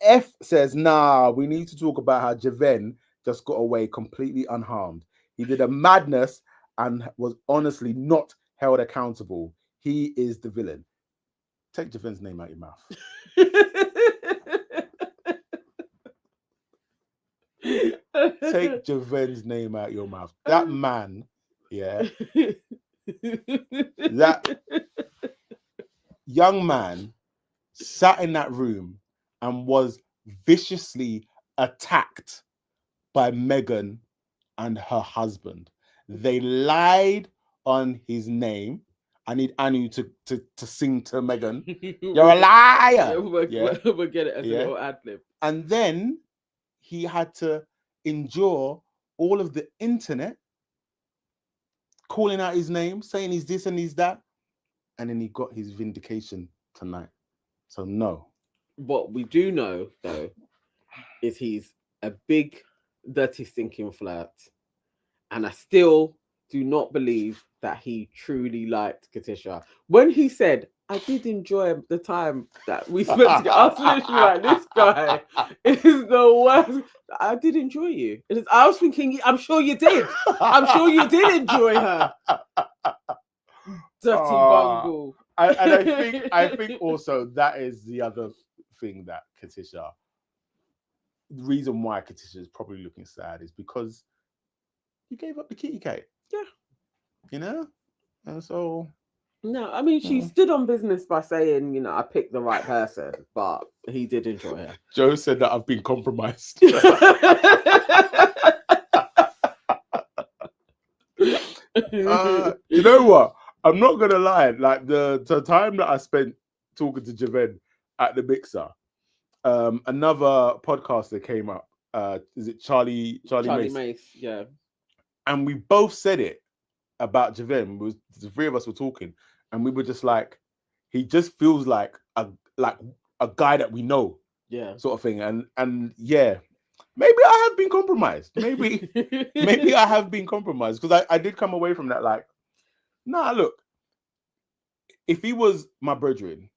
F says, nah, we need to talk about how Javen just got away completely unharmed. He did a madness and was honestly not held accountable. He is the villain. Take Javen's name out your mouth. Take Javen's name out your mouth. That man, that young man sat in that room and was viciously attacked by Megan and her husband. They lied on his name. I need Anu to sing to Megan. You're a liar. We'll get it as a little ad lib. And then he had to endure all of the internet calling out his name, saying he's this and he's that. And then he got his vindication tonight. So no. What we do know, though, is he's a big, dirty, stinking flirt. And I still do not believe that he truly liked Katisha. When he said, I did enjoy the time that we spent together, I was literally like, this guy is the worst. I did enjoy you. I was thinking, I'm sure you did. I'm sure you did enjoy her. Dirty bungle. And I think also that is the other thing that Katisha, the reason why Katisha is probably looking sad is because you gave up the kitty cat. Yeah. You know? And so... No, I mean, she stood on business by saying, you know, I picked the right person, but he did enjoy her. Joe said that I've been compromised. You know what? I'm not going to lie. Like the time that I spent talking to Javen at the mixer, another podcaster came up. Is it Charlie Mace? Yeah. And we both said it about Javen. The three of us were talking. And we were just like, he just feels like a guy that we know, sort of thing. And yeah, maybe I have been compromised. Maybe I have been compromised because I did come away from that like, nah, look, if he was my brethren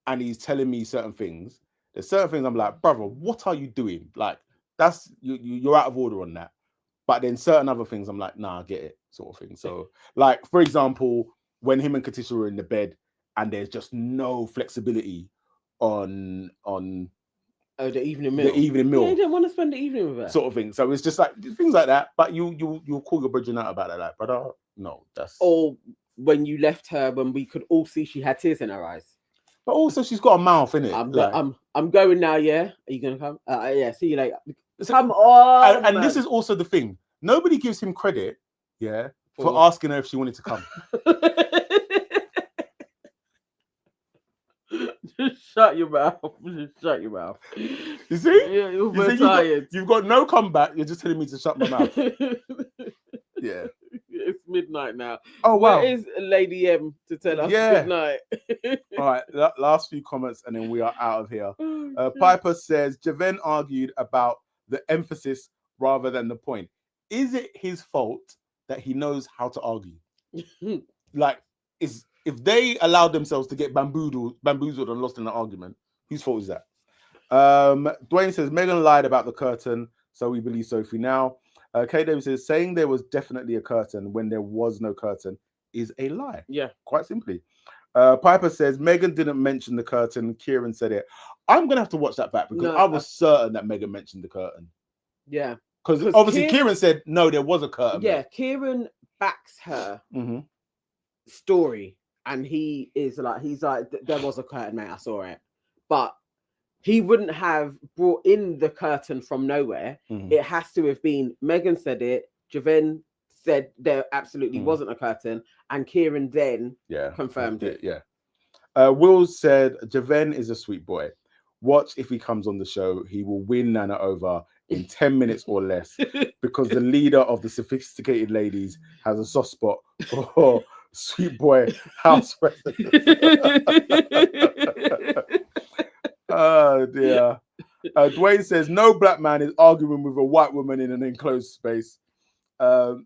and he's telling me certain things, there's certain things I'm like, brother, what are you doing? Like that's you're out of order on that. But then certain other things I'm like, nah, I get it, sort of thing. So, like, for example, when him and Katisha were in the bed and there's just no flexibility on the evening meal. The evening meal. Yeah, he didn't want to spend the evening with her. Sort of thing. So it's just like things like that. But you'll call your brethren out about it, like, brother, no, that's... Or when you left her when we could all see she had tears in her eyes. But also she's got a mouth, innit? I'm going now, yeah? Are you gonna come? Yeah, see you later. Come on. And this is also the thing. Nobody gives him credit, for asking her if she wanted to come. Just shut your mouth. Just shut your mouth. You see? Yeah, you're tired. You've got no comeback. You're just telling me to shut my mouth. Yeah. It's midnight now. Oh, wow. Where is Lady M to tell us good night? All right. Last few comments and then we are out of here. Piper says, Javen argued about the emphasis rather than the point. Is it his fault that he knows how to argue? Like, if they allowed themselves to get bamboozled and lost in an argument, whose fault is that? Dwayne says Megan lied about the curtain, so we believe Sophie now. Kate Davis says saying there was definitely a curtain when there was no curtain is a lie. Yeah, quite simply. Piper says Megan didn't mention the curtain. Kieran said it. I'm gonna have to watch that back because I was certain that Megan mentioned the curtain. Yeah, because obviously Kieran said no, there was a curtain. Yeah, Kieran backs her story, and he's like there was a curtain, mate. I saw it, but he wouldn't have brought in the curtain from nowhere. It has to have been Megan said it, Javen said there absolutely wasn't a curtain, and Kieran then confirmed it. Yeah. Will said Javen is a sweet boy. Watch if he comes on the show, he will win Nana over in 10 minutes or less because the leader of the sophisticated ladies has a soft spot for sweet boy house residents. Oh dear. Dwayne says no black man is arguing with a white woman in an enclosed space. Dwayne,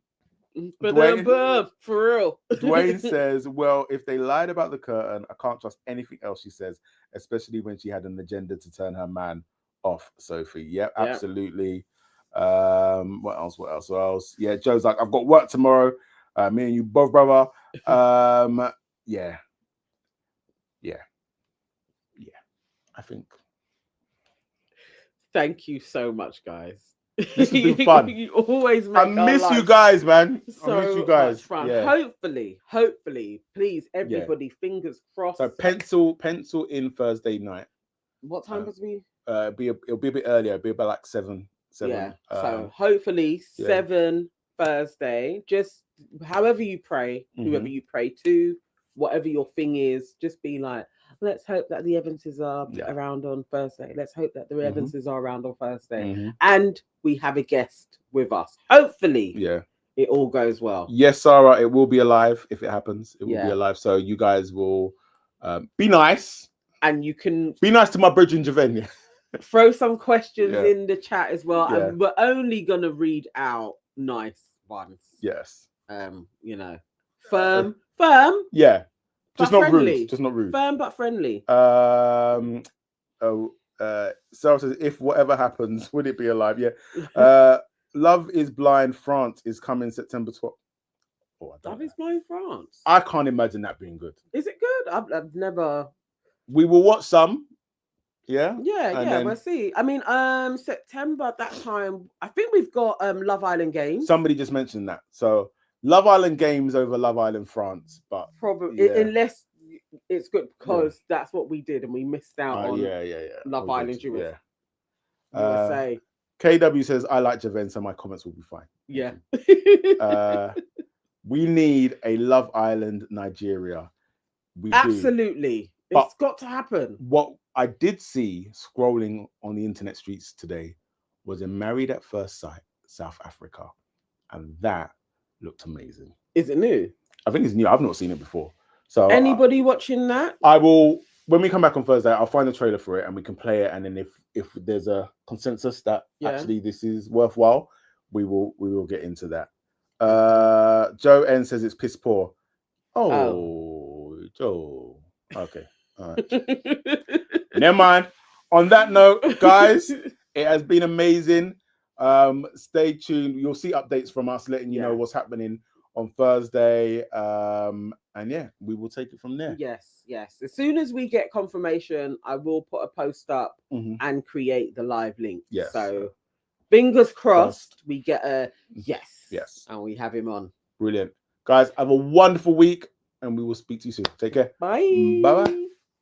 for real. Dwayne says, well, if they lied about the curtain, I can't trust anything else she says, especially when she had an agenda to turn her man off, Sophie. Yep, absolutely. What else? Yeah, Joe's like, I've got work tomorrow. Me and you both, brother. Yeah. I think. Thank you so much, guys. This has been fun. You always make I miss you guys, man. I miss you guys. Much fun. Yeah. Hopefully, please, everybody, fingers crossed. So pencil in Thursday night. What time was we? It'll be a bit earlier. It'll be about like 7. Yeah. So hopefully 7 Thursday. Just however you pray, whoever you pray to, whatever your thing is, just be like, let's hope that the Evanses are around on Thursday. Let's hope that the Evanses are around on Thursday. And we have a guest with us. Hopefully, it all goes well. Yes, Sarah, it will be alive if it happens. It will be alive. So you guys will be nice. And you can be nice to my bridge in Javen. Throw some questions in the chat as well. Yeah. And we're only going to read out nice ones. Yes. Firm. Yeah. Just not friendly. Rude. Just not rude. Firm but friendly. Sarah says, if whatever happens, would it be alive? Yeah. Love is Blind France is coming September 12th. Love is Blind France. I can't imagine that being good. Is it good? I've never. We will watch some. Yeah. Then... we'll see. I mean, September that time. I think we've got Love Island Games. Somebody just mentioned that. So Love Island Games over Love Island France, but probably unless it's good because that's what we did and we missed out on. Love Island USA. KW says I like Javen, so my comments will be fine. Yeah. We need a Love Island Nigeria. Absolutely. It's got to happen. What I did see scrolling on the internet streets today was a Married at First Sight, South Africa, and that looked amazing. Is it new? I think it's new. I've not seen it before. So anybody watching that? I will. When we come back on Thursday, I'll find the trailer for it and we can play it. And then if there's a consensus that actually this is worthwhile, we will get into that. Joe N says it's piss poor. Oh. Joe. Okay. All right. Never mind. On that note, guys, it has been amazing. Stay tuned. You'll see updates from us letting you know what's happening on Thursday. And we will take it from there. Yes. As soon as we get confirmation, I will put a post up and create the live link. Yes. So fingers crossed we get a yes. And we have him on. Brilliant. Guys, have a wonderful week and we will speak to you soon. Take care. Bye. Bye-bye.